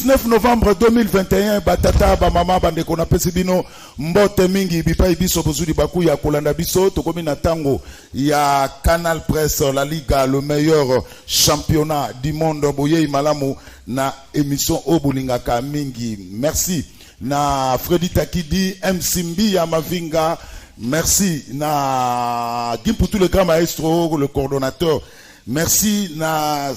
19 novembre 2021, batata ba mama bande kona pesi bino mbote mingi bipai biso bozuli baku ya kolanda biso tokomi na tango ya Canal Presse la Liga, le meilleur championnat du monde. Boye malamu na émission Obulingaka mingi. Merci na Freddy Takidi, Msimbi ya Mavinga. Merci na Gimputu le grand maestro, le coordonnateur. Merci na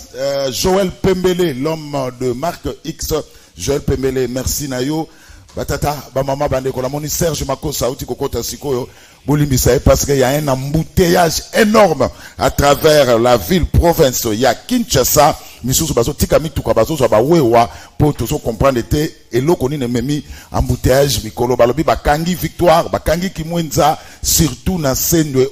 Joël Pembele, l'homme de marque X. Joël Pembele, merci na yo. Batata, ba mama bande ko la moni Serge Makosa uti kokota sikoyo. Bolimbisa parce qu'il y a un embouteillage énorme à travers la ville province. Il y a Kinshasa, misusu bazo tika mituka bazo so ba wewa pour tout comprendre était et lo koni ne memi embouteillage mikolo balobi bakangi victoire bakangi kimwenza surtout na sendwe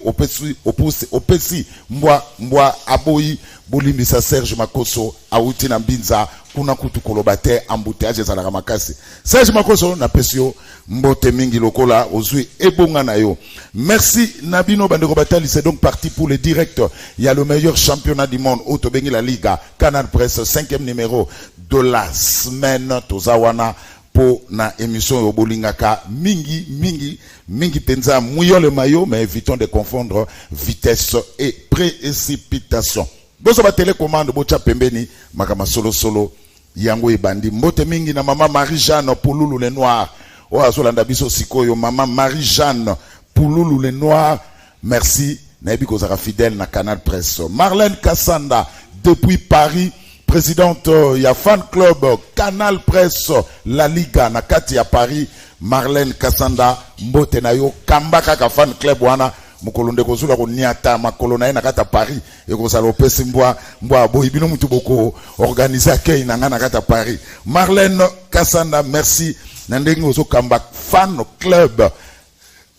opesi mbwa aboyi. Bolimbisa Serge Makoso auti na mbinza kuna kutu kolobate embouteillage za la makasi. Serge Makoso na pesio mbote mingi lokola ozui ebonga na yo. Merci Nabino Bandeko Batali, c'est donc parti pour le direct. Il y a le meilleur championnat du monde Otobengi la Liga, Canal Presse, 5e numéro de la semaine Tozawana pour na émission Obolingaka mingi penza mouillon le maillot, mais évitons de confondre vitesse et précipitation. Boso ba télécommande bocha pembeni makama solo yango ebandi mbote mingi na mama Marie-Jeanne Pouloulou le Noir. O azolanda biso sikoyo mama Marie-Jeanne Pouloulou le Noir. Merci nayebi kozaka fidèle na Canal Presse. Marlène Kassanda depuis Paris, présidente ya fan club Canal Presse la Liga na kati ya Paris. Marlène Kassanda mbote na yo kambaka ka fan club wana mukolonde kozula ko niata makolo na ena kata Paris e kozala opesi mbwa boy bino mutu boko organiser kei na ngana kata Paris. Marlène Kassanda merci na ndenge ozo kamba fan club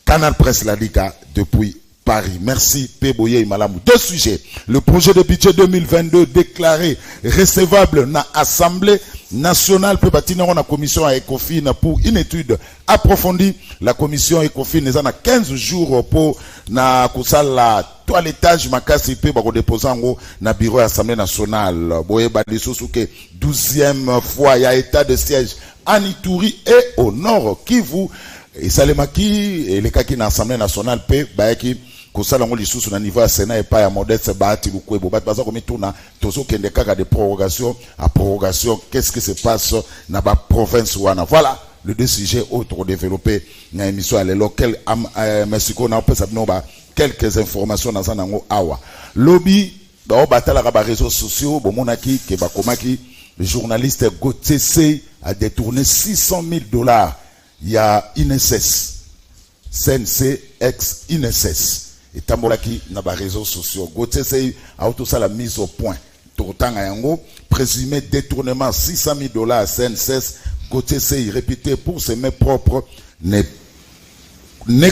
Canal Presse la Liga depuis Paris. Merci Peboye Malamu. Deux sujets. Le projet de budget 2022 déclaré recevable na Assemblée nationale peut bâtir la commission à Ecofin pour une étude approfondie. La commission Ecofin est en 15 jours pour na kusala toilettage makasi pe ba ko déposer ngo na bureau de l'Assemblée nationale. Boye ba lisousuke 12e fois ya état de siège en Ituri et au nord Kivu. Et Salemaki et les kaki na Assemblée nationale pe ba ki kusala ngo lisusu na niveau ya Sénat et pas ya Modeste Bahati Lukwebo bat baza ko mituna tozo kende kaka de prorogation à prorogation. Qu'est-ce qui se passe na ba province wana? Voilà le deux sujets autres développés na émission à l'éloquel Mexico na peut sabino ba quelques informations dans zanango awa lobby ba batala ba réseaux sociaux bomonaki ke ba komaki le journaliste Gauthier Sey a détourné $600,000. Il y a INSS CNC ex INSS et tambolaki na ba réseaux sociaux. Gauthier Sey a tout ça la mise au point totanga yango présumé détournement $600,000 à CNSS. Gauthier Sey répété pour ses mains propres n'est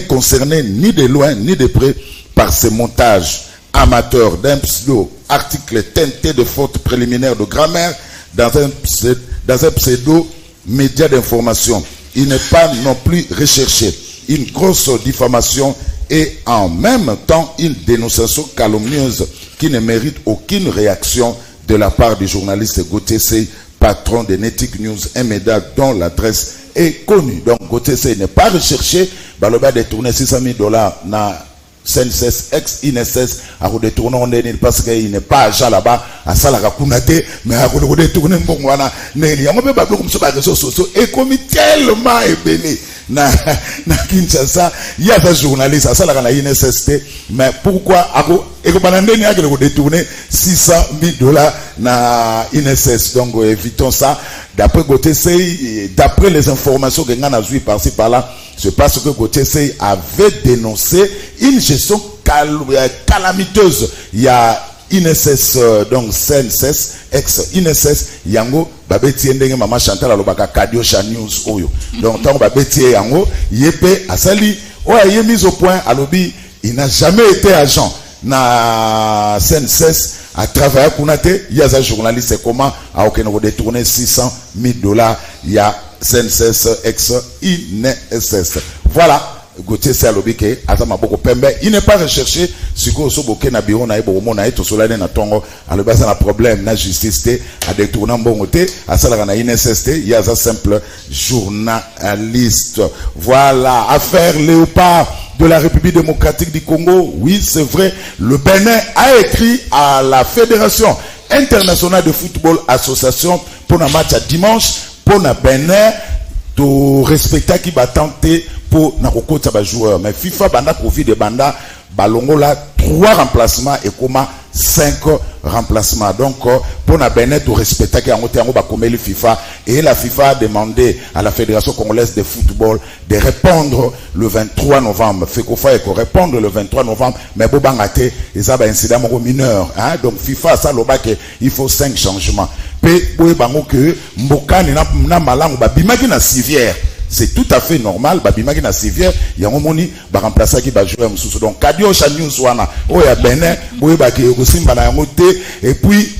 concerné ni de loin ni de près par ces montages amateurs d'un pseudo article teinté de fautes préliminaires de grammaire dans un pseudo média d'information. Il n'est pas non plus recherché une grosse diffamation et en même temps une dénonciation calomnieuse qui ne mérite aucune réaction de la part du journaliste Gauthier Sey, patron de Netic News, un média dont l'adresse est connue. Donc Gauthier Sey n'est pas recherché. Baloba détourné $600,000 na CNSS ex INSS à redétourner parce qu'il n'est pas agent là-bas à Salaka Kunate mais à redétourner Mbongwana Nelly. On peut pas comme ça réseaux sociaux et comme tellement ébéné na Kinshasa il y a des journalistes à Salaka na INSS mais pourquoi et que Banandeni a redétourné $600,000 na INSS. Donc évitons ça. D'après Gauthier Sey, d'après les informations que nous avons vues par-ci par-là, c'est parce que Gauthier Sey avait dénoncé une gestion calamiteuse. Il y a INSS, donc CNSS, ex-INSS, Yango, Babeti Ndenge Mama Chantal Alobaka Kadiosha News Oyo. Donc, tant que Babeti Yango, Yépe, Asali, il est mis au point à lobby, il n'a jamais été agent na CNSS à travers Kunate. Il y a un journaliste, comment a aucun détourné $600,000. Il y a CNSS ex INSS. Voilà Gauthier Salobike, Azama Boko Pembe, il n'est pas recherché, ce que so boké na bureau na ebo mona eto solane na tongo, à le bas na problème na justice té, à détourner bongoté, à ça na INSS il y a un simple journaliste. Voilà, affaire Léopard de la République démocratique du Congo. Oui, c'est vrai, le Bénin a écrit à la Fédération internationale de football association pour un match à dimanche, pour un Bénin, de respecter qui va tenter pour na kokota ba joueur. Mais FIFA banda Covid de banda balongo là 3 remplacements et comment 5 remplacements. Donc pour na Bénin de respecter qui a ba komeli FIFA, et la FIFA a demandé à la Fédération congolaise de football de répondre le 23 novembre. Fekofa et répondre le 23 novembre, mais bobangate ils ont un incident mineur, hein? Donc FIFA ça loba que il faut 5 changements. Pe boye bango que mbokani na malango ba bimaki na civière. C'est tout à fait normal, babimaki na civière, ya ngomoni ba remplacer qui ba jouer mususu. Donc Kadio News wana o ya Benin, boye ba ke kosimba na yango te, et puis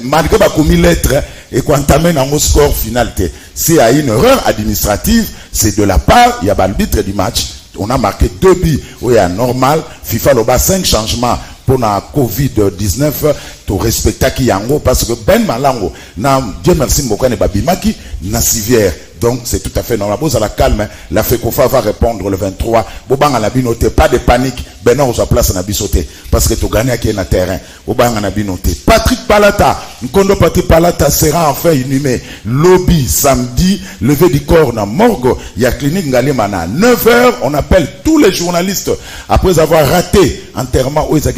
malgré ba komi lettre et qu'on t'amène en score final te. C'est à une erreur administrative, c'est de la part, il y a l'arbitre du match. On a marqué 2 buts, oui, normal. FIFA loba 5 changements pour la Covid-19, to respecter qui yango, parce que Ben Malango, na Dieu merci mbokane babimaki, na civière. Donc c'est tout à fait normal. Vous à la calme, la FECOFA va répondre le 23. Bobanga na binoté, pas de panique. Ben non, on place na bisoté, parce que tu gagnes qui est na terrain. Bobanga na binoté. Patrick Palata, Nkondo Patrick Palata sera enfin inhumé. Lobby samedi, levé du corps na morgue. Il y a clinique Ngalema na 9h. On appelle tous les journalistes après avoir raté enterrement où ils ont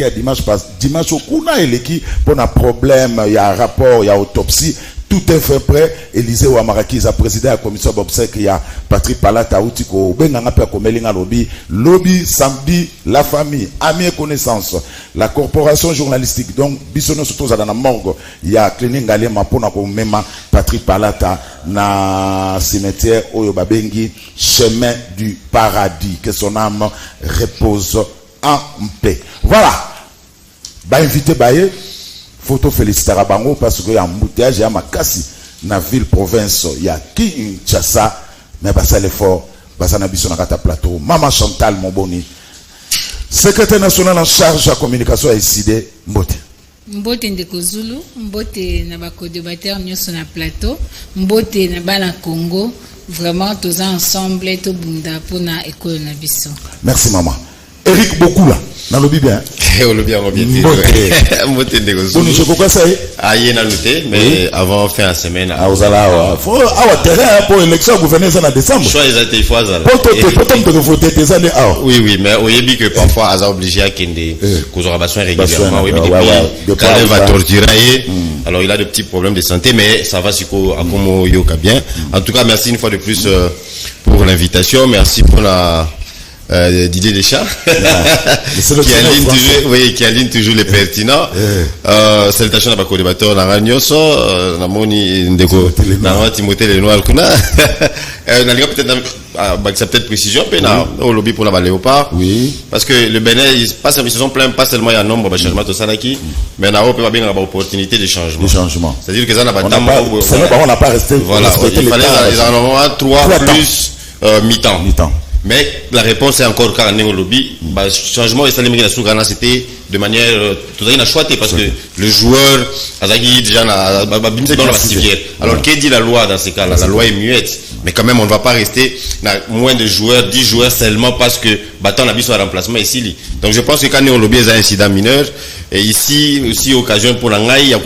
dimanche au Kuna et l'équipe pour un problème. Il y a un rapport, il y a autopsie. Tout est fait prêt. Élisée Ouamaraki a présidé la commission d'obsèques. Il y a Patrick Palata Outiko, Bengangapia Komelinga Lobby. Lobby, samedi, la famille, amis et connaissances, la corporation journalistique. Donc, Bissono surtout dans la morgue. Il y a Clinique Galema pour Mema Patrick Palata na cimetière Oyobabengi, chemin du paradis. Que son âme repose en paix. Voilà. Bah, invité Baye. Photo féliciter à Bango parce qu'il y a un embouteillage, il y a Makassi, dans la ville, province, il y a Kinshasa, mais ça l'effort, ça n'a pas de plateau. Maman Chantal Moboni, secrétaire national en charge de la communication à ICD, Mbote. Mbote Ndeko Zulu, Mbote na co-débatteur sur le plateau, Mbote na bala Congo, vraiment tous ensemble, tout bunda pour na école na biso. Merci maman. Eric Bokula, dans le bien. On le bien, bien. Mbote Ndeko Zulu. Je comprends ça. Ah, il y a noté, mais avant fin de semaine. Ah, vous allez faut avoir terrain pour l'élection gouverner ça en décembre. Choix ils étaient fois ça. Pourtant voter des années. Oui oui, mais on y dit que parfois ils sont obligés à kender cause besoin régulièrement. Oui, quand il va torturer, alors il a de petits problèmes de santé, mais ça va si à comme yoka bien. En tout cas, merci une fois de plus pour l'invitation, merci pour la Didier Deschamps qui aligne toujours les pertinents. Salutations à Bako Debateur na Ranyoso, na Moni Ndeko, na Timothée Lenoir kuna. On a peut-être précision, mais au lobby pour la Léopard. Oui. Parce que le Bénin, ils se sont plaints pas seulement il y a un nombre de changements de Sanaki, mais on peut bien avoir opportunité de changement. C'est-à-dire que ça n'a pas on n'a pas resté. Voilà. Il fallait ils en ont 3 plus mi-temps. Mais la réponse est encore carrément au lobby. Changement et c'était de manière totalement choisie parce que le joueur Azagi déjà dans la civière. Alors qu'est dit la loi dans ces cas-là? La loi est muette. Mais quand même on ne va pas rester moins de joueurs, 10 joueurs seulement parce que Batan a vu son remplacement ici. Donc je pense que quand on a lobby, il y a un incident mineur. Et ici aussi occasion pour l'angai, il y a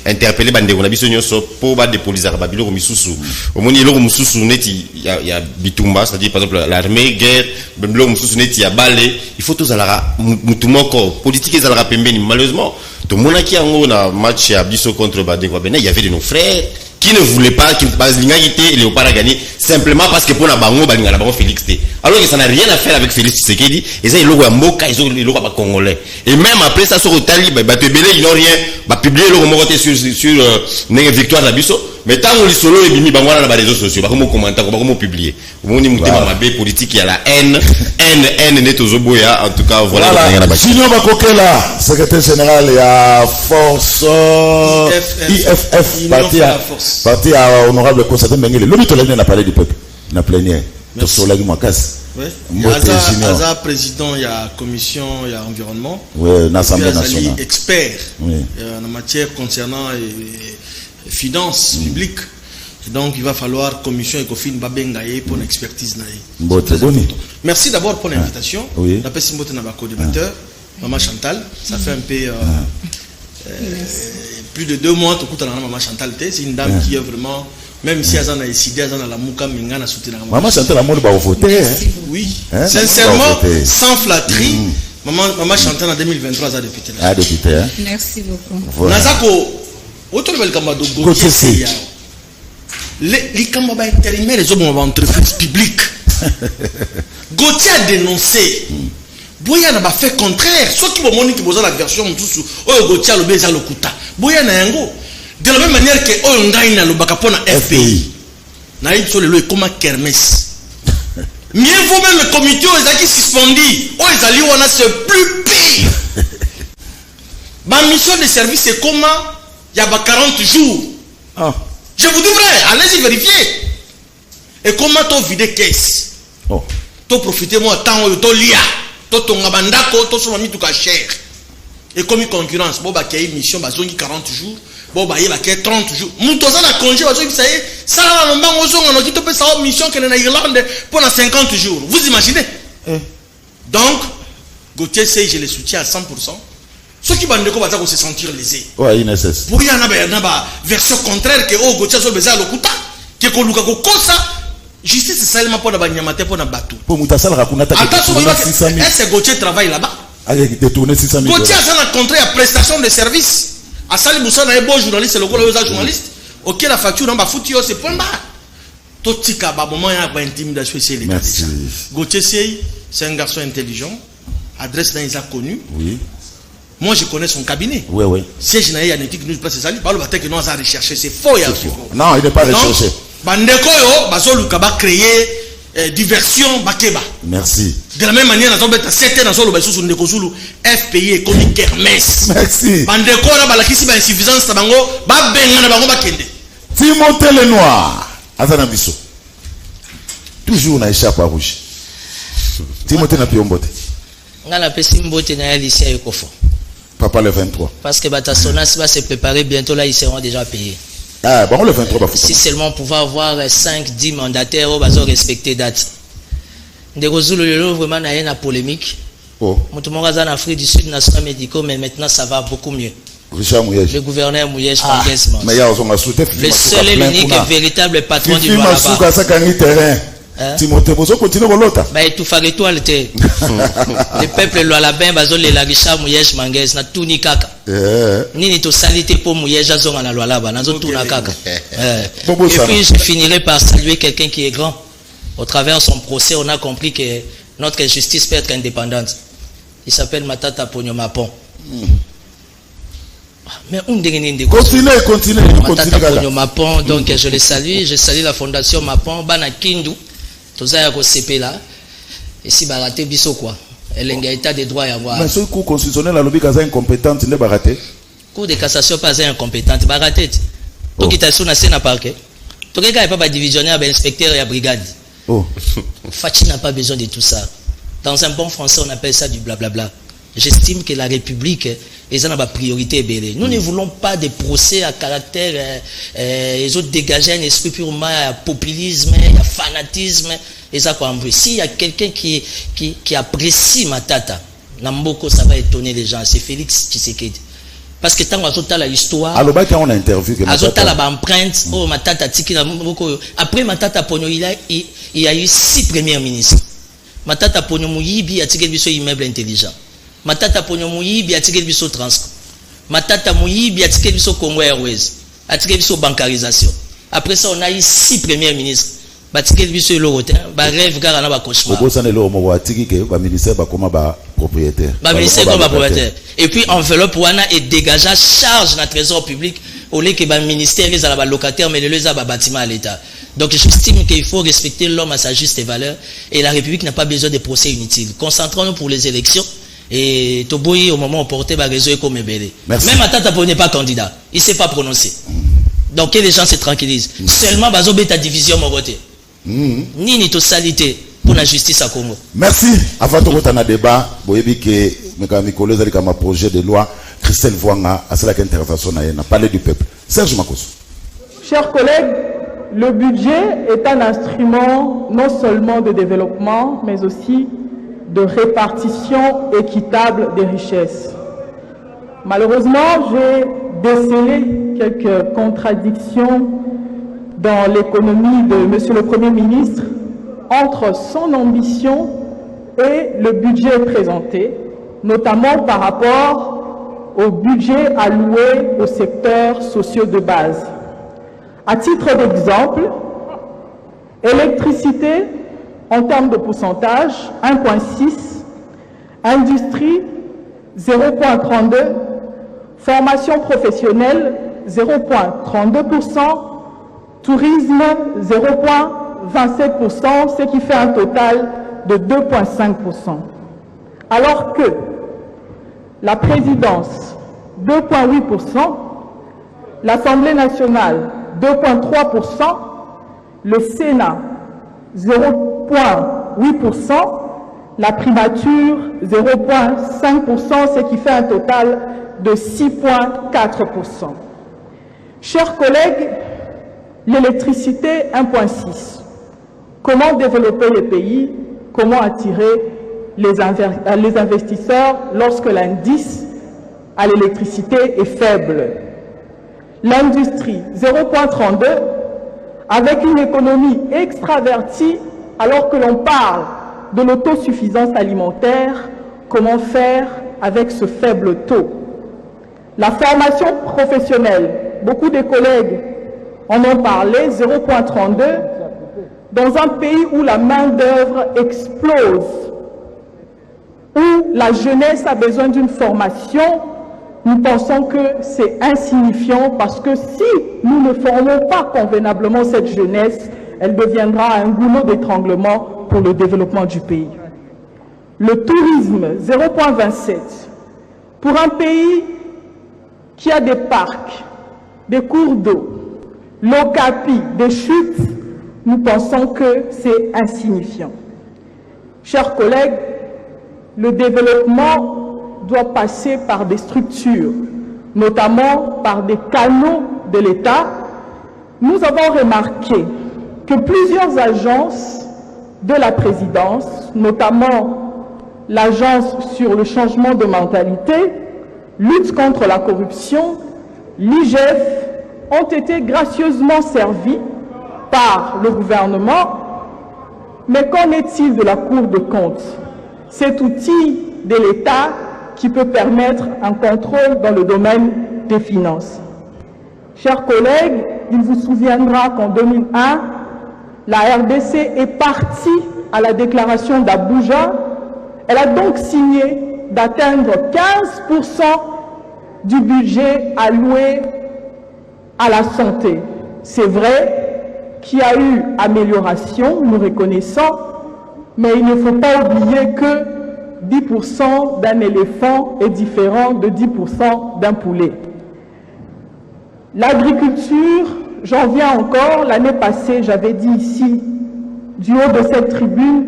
interpeller bande on a biso nyoso pour ba dépoliser ba biloko misusu omoni eloko mususu neti ya bitumba, c'est-à-dire par exemple l'armée guerre biloko mususu neti ya balé, il faut tous alara mutumoko politique ezalaka pembeni. Malheureusement to monaki yango na match ya biso contre Badeko Benin, il y avait de nos frères qui ne voulaient pas que Bazlingaki et Léopard a gagné simplement parce que pour la bango balingala bango Félix T. Alors que ça n'a rien à faire avec Félix Tshisekedi, et ça il logo mboka, ils ont le logo congolais. Et même après ça sur Otali ba tebele ils n'ont rien, ba publier le logo sur une victoire la biso, mais tant on solo et bimi bango na ba réseaux sociaux, ba comme commenter, ba comme publier. On dit mutema mabe politique, il y a la haine net aux oboya. En tout cas voilà. Sinon Bakokela, secrétaire général il y a force IFF parti à honorable Constantin Mengele. L'homme n'a parlé du peuple, n'a plénière. Oui. Aza président, il y a commission, il y a environnement. Oui, l'Assemblée nationale. Expert en matière concernant finances publiques. Donc il va falloir commission Ecofin Babengaye pour l'expertise. Merci d'abord pour l'invitation. Oui. La Pessimbote n'a pas co-débatteur. Maman Chantal, ça fait un peu plus de 2 mois que Maman Chantal. C'est une dame qui est vraiment, même si elle a décidé, elle a la mouka mingana soutenir. Maman Chantal a voté. Oui. Sincèrement, sans flatterie. Maman Chantal en 2023 a député. Député. Merci beaucoup. Nazako, autour de Kamado Gauthier. Les Kambaba intérimaires, les hommes entreprises publiques. Gauthier a dénoncé. Boya n'a pas fait contraire. Soit qui va monique qui la version tout oh Gauthier le baiser le kuta. Boya n'a yango. De la même manière que oh ngaina le bakapona FPI. Na il sur le comme kermesse. Mieux vaut même le comité aux qui suspendu. Oh ils allaient on a ce plus pire. Ma mission de service c'est comment il y a 40 jours. Ah. Je vous dis vrai, allez-y vérifier. Et comment t'as vidé caisse? Oh. T'as profité moi tant t'as lia. T'as ton abandako, t'as son ami tout cas cher. Et comme une concurrence, bon bah qu'il y a une mission, bah zone 40 jours, bon bah il y a 30 jours. Moutosa na congé, bah zone ça y est, ça là on va on a dit tu peux savoir mission qu'elle est en Irlande pendant 50 jours. Vous imaginez? Donc Gauthier sait je le soutiens à 100%. Ceux qui bandent quoi va se sentir lésés. Ouais, il est pour y en a version contraire que oh Gauthier sur beza lokuta que ko luka ko ça justice c'est seulement pour la banyamate pour na bateau. Pour mutasala rakunata. Est-ce que Gauthier travaille là-bas? Avec détourner 600 000. Gauthier a un contrat à prestation de service. À Sali Boussana est bon journaliste, c'est le gros journaliste. Ok la facture on va foutre c'est point barre. Totika ba moment il y a pas intimidation chez les gars. Gauthier c'est un garçon intelligent, adresse dans les a connu. Oui. Moi, je connais son cabinet. Oui, oui. Siège n'a pas éthique, nous place ça. Par le bâtiment que nous avons recherché, c'est faux. Non, il n'est pas recherché. Bandeko yo, baso lukaba créer diversion bakeba. Merci. De la même manière, nous avons fait 7 ans dans le baso sur Ndeko Zulu, FPI économique kermesse. Merci. Bandeko na balakisi ba insuffisance tabango, ba benga na bango bakende. Timothée Lenoir, Azana Bisso. Toujours na échappe à rouge. Timothée n'a plus un botte. Ngala pesi mbote na ya lycée Ekofo. Papa le 23. Parce que Batasonas va se préparer bientôt là, ils seront déjà payés. Ah, bon le 23 va si seulement pouvoir avoir 5-10 mandataires, on va respecter date. Ndeko Zulu lelo vraiment na une polémique. Oh. Mutumonga en Afrique du Sud national médicaux mais maintenant ça va beaucoup mieux. Richard Mouyej. Le gouverneur Mouyej mais il y a le seul et l'unique véritable patron du Lualaba. Timothée Bozo continue volota. Bah tout faire étoile le peuple Lualaba bazol les Richard Mouyej Manguez na tout ni kaka. Nini to salité pour Mouyej azonga na Lualaba na tout na kaka. Et puis je finirai par saluer quelqu'un qui est grand. Au travers de son procès, on a compris que notre justice peut être indépendante. Il s'appelle Matata Ponyo Mapon. Mais on continue. Matata Ponyo Mapon, donc je le salue. Je salue la fondation Mapon, Bana Kindu. Tout ça, il y a CP là. Et si baraté, biso quoi. Elle a un état de droit à avoir. Mais ce cours constitutionnel, la lobby est incompétente, il n'est pas baraté. Cour de cassation, pas incompétente, baraté. Tout qui t'a sonné à parquet. Tout qui n'est pas divisionnaire, inspecteur et brigade. Oh. Fachi n'a pas besoin de tout ça. Dans un bon français, on appelle ça du blablabla. J'estime que la République est une priorité. Nous ne voulons pas de procès à caractère ils ont dégagé un esprit purement populisme, fanatisme et ça quoi. S'il y a quelqu'un qui apprécie Matata, Namboko, ça va étonner les gens. C'est Félix Tshisekedi. Parce que tant qu'on a l'histoire, alors on a interviewé la empreinte, oh Matata Tiki Namboko. Après Matata Ponyo, il y a eu 6 premiers ministres. Matata Ponyo Mouyibi a tiré le immeuble intelligent. Matata Ponyo Mouyibi a tiré le transport. Matata Mouyibi a tiré le Congo Airways. A tiré le bancarisation. Après ça, on a eu 6 premiers ministres. Batika le l'Eurotin, rêve garana ba cauchemar. ministère propriétaire. Propriétaire. Et puis enveloppe wana et dégagea charge dans le trésor public au lieu que le ministère les a locataires mais les a bâtiment à l'État. Donc j'estime qu'il faut respecter l'homme à sa juste valeur et la République n'a pas besoin de procès inutiles. Concentrons-nous pour les élections et Toboyi au moment opportun va résoudre comme Ebele. Même Matata n'est pas candidat, il ne s'est pas prononcé. Donc que les gens se tranquillisent. Seulement bazo beta division mon côté. Nini to salité pour la justice à Congo. Merci. Avant de rentrer dans le débat, vous voyez que mes collègues ont un projet de loi. Christelle Voanga a cette intervention a parlé du peuple. Serge Makosso. Chers collègues, le budget est un instrument non seulement de développement, mais aussi de répartition équitable des richesses. Malheureusement, j'ai décelé quelques contradictions dans l'économie de M. le Premier ministre entre son ambition et le budget présenté, notamment par rapport au budget alloué aux secteurs sociaux de base. À titre d'exemple, électricité, en termes de pourcentage, 1,6, industrie, 0,32, formation professionnelle, 0,32%, tourisme, 0,27%, ce qui fait un total de 2,5%. Alors que la présidence, 2,8%, l'Assemblée nationale, 2,3%, le Sénat, 0,8%, la primature, 0,5%, ce qui fait un total de 6,4%. Chers collègues, l'électricité, 1,6. Comment développer les pays? Comment attirer les investisseurs lorsque l'indice à l'électricité est faible? L'industrie, 0,32, avec une économie extravertie, alors que l'on parle de l'autosuffisance alimentaire, comment faire avec ce faible taux? La formation professionnelle, beaucoup de collègues en ont parlé, 0,32, dans un pays où la main-d'œuvre explose, où la jeunesse a besoin d'une formation, nous pensons que c'est insignifiant parce que si nous ne formons pas convenablement cette jeunesse, elle deviendra un goulot d'étranglement pour le développement du pays. Le tourisme, 0,27. Pour un pays qui a des parcs, des cours d'eau, l'Ocapi, des chutes, nous pensons que c'est insignifiant. Chers collègues, le développement doit passer par des structures, notamment par des canaux de l'État. Nous avons remarqué que plusieurs agences de la présidence, notamment l'agence sur le changement de mentalité, lutte contre la corruption, l'IGF, ont été gracieusement servis par le gouvernement. Mais qu'en est-il de la Cour de comptes, cet outil de l'État qui peut permettre un contrôle dans le domaine des finances? Chers collègues, il vous souviendra qu'en 2001, la RDC est partie à la déclaration d'Abuja. Elle a donc signé d'atteindre 15% du budget alloué à la santé. C'est vrai qu'il y a eu amélioration, nous reconnaissons, mais il ne faut pas oublier que 10% d'un éléphant est différent de 10% d'un poulet. L'agriculture, j'en viens encore, l'année passée, j'avais dit ici, du haut de cette tribune,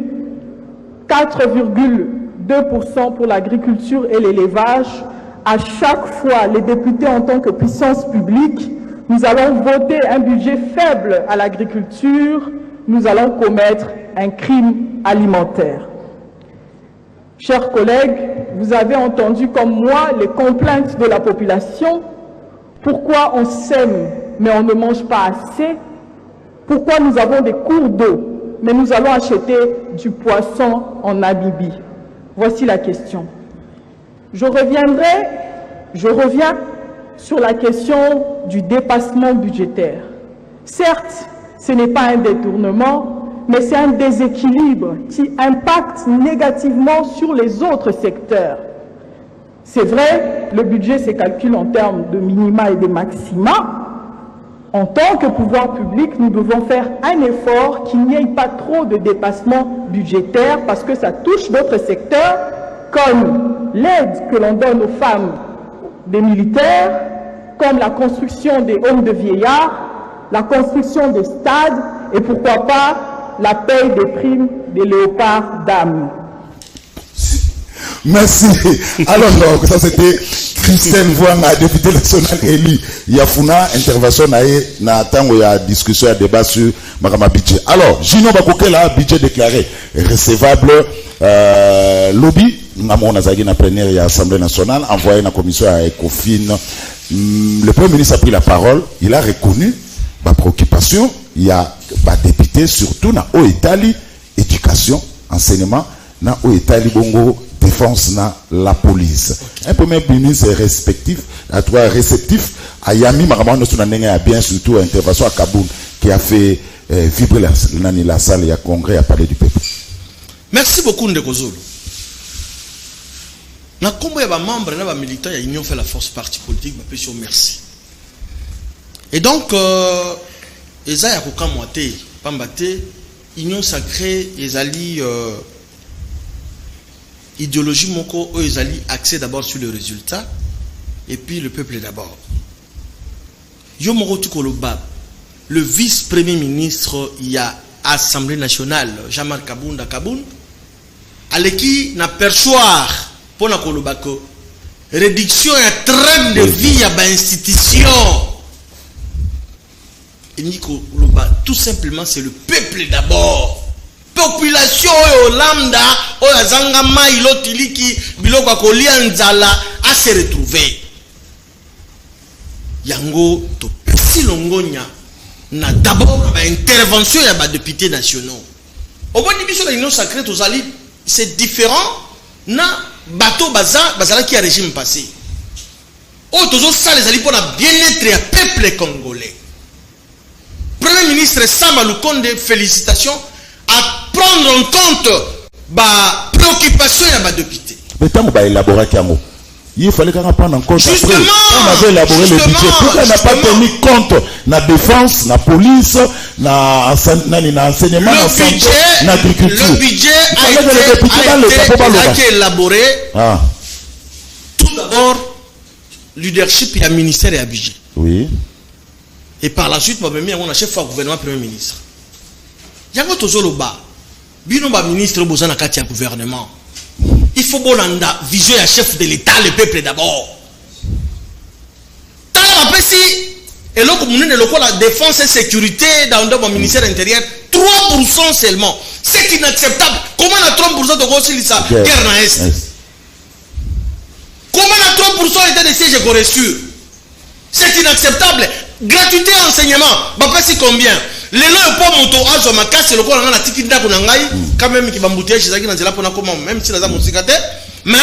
4,2% pour l'agriculture et l'élevage. À chaque fois, les députés en tant que puissance publique, nous allons voter un budget faible à l'agriculture, nous allons commettre un crime alimentaire. Chers collègues, vous avez entendu comme moi les complaintes de la population. Pourquoi on sème mais on ne mange pas assez? Pourquoi nous avons des cours d'eau mais nous allons acheter du poisson en Namibie? Voici la question. Je reviens sur la question du dépassement budgétaire. Certes, ce n'est pas un détournement, mais c'est un déséquilibre qui impacte négativement sur les autres secteurs. C'est vrai, le budget se calcule en termes de minima et de maxima. En tant que pouvoir public, nous devons faire un effort qu'il n'y ait pas trop de dépassement budgétaire parce que ça touche d'autres secteurs comme l'aide que l'on donne aux femmes des militaires, comme la construction des homes de vieillards, la construction des stades et pourquoi pas la paye des primes des léopards d'âme. Merci. Alors, ça c'était Christine Vouanga, député national élu. Yafuna, intervention na tango ya discussion, ya débat sur Marama budget. Alors, Gino Bakokela, budget déclaré recevable, lobby, on a na plénière ya Assemblée nationale, envoyé na commission à Ecofin. Le Premier ministre a pris la parole, il a reconnu ma préoccupation, il y a député surtout na Italie, éducation, enseignement, na Italie Bongo, défense na la police. Un premier ministre respectif, à toi réceptif, à Yami Maramano Sunanenga a bien surtout intervention à Kaboul qui a fait vibrer la salle et à congrès à parler du peuple. Merci beaucoup Ndeko Zulu. Na kombo ya ba membre na ba militant ya Union fait la force parti politique ba pesio merci. Et donc eza ya kokamwa te pamba te Union sacrée ezali idéologie moko o ezali axé d'abord sur le résultat et puis le peuple d'abord. Yo moko tukoloba le vice-premier ministre il y a Assemblée nationale Jean-Marc Kabunda Kaboun aleki na perchoir pour na koloba ko réduction ya train de vie ya ba institution. Et ni koloba tout simplement c'est le peuple d'abord. Population au lambda au azanga mai lotiliki biloko kolia nzala a se retrouver yango to pesi longonya na d'abord ba intervention ya ba députés nationaux au bon biso la union sacrée tozali c'est différent na bateau bazala qui a régime passé o tozo ça les ali pour la bien-être ya peuple congolais. Premier ministre Sama Lukonde, félicitations à prendre en compte la préoccupation de ma député. Mais tant qu'on va élaborer il fallait qu'on prenne en compte. Justement, on avait élaboré le budget. Pourquoi on n'a pas tenu compte de la défense, de la police, de l'enseignement, de l'agriculture? Le budget a été élaboré. Tout d'abord, leadership et le ministère et le budget. Oui. Et par la suite, on a chef du gouvernement, premier ministre. Yango tozoloba bino ba ministre bozana kati ya gouvernement il faut bolanda vision ya chef de l'état le peuple d'abord tala pesi eloko munene lokola défense et sécurité dans le ministère intérieur 3% seulement c'est inacceptable. Comment na 3% de gosilisa guerre na est comment na 3% était de siège correcture c'est inacceptable. Gratuité enseignement ba pesi combien les lois pour moto azo makasi le quoi na tiki ndako na ngai quand même ki bambouteille chez na nzela pona comment même si na za musikate mais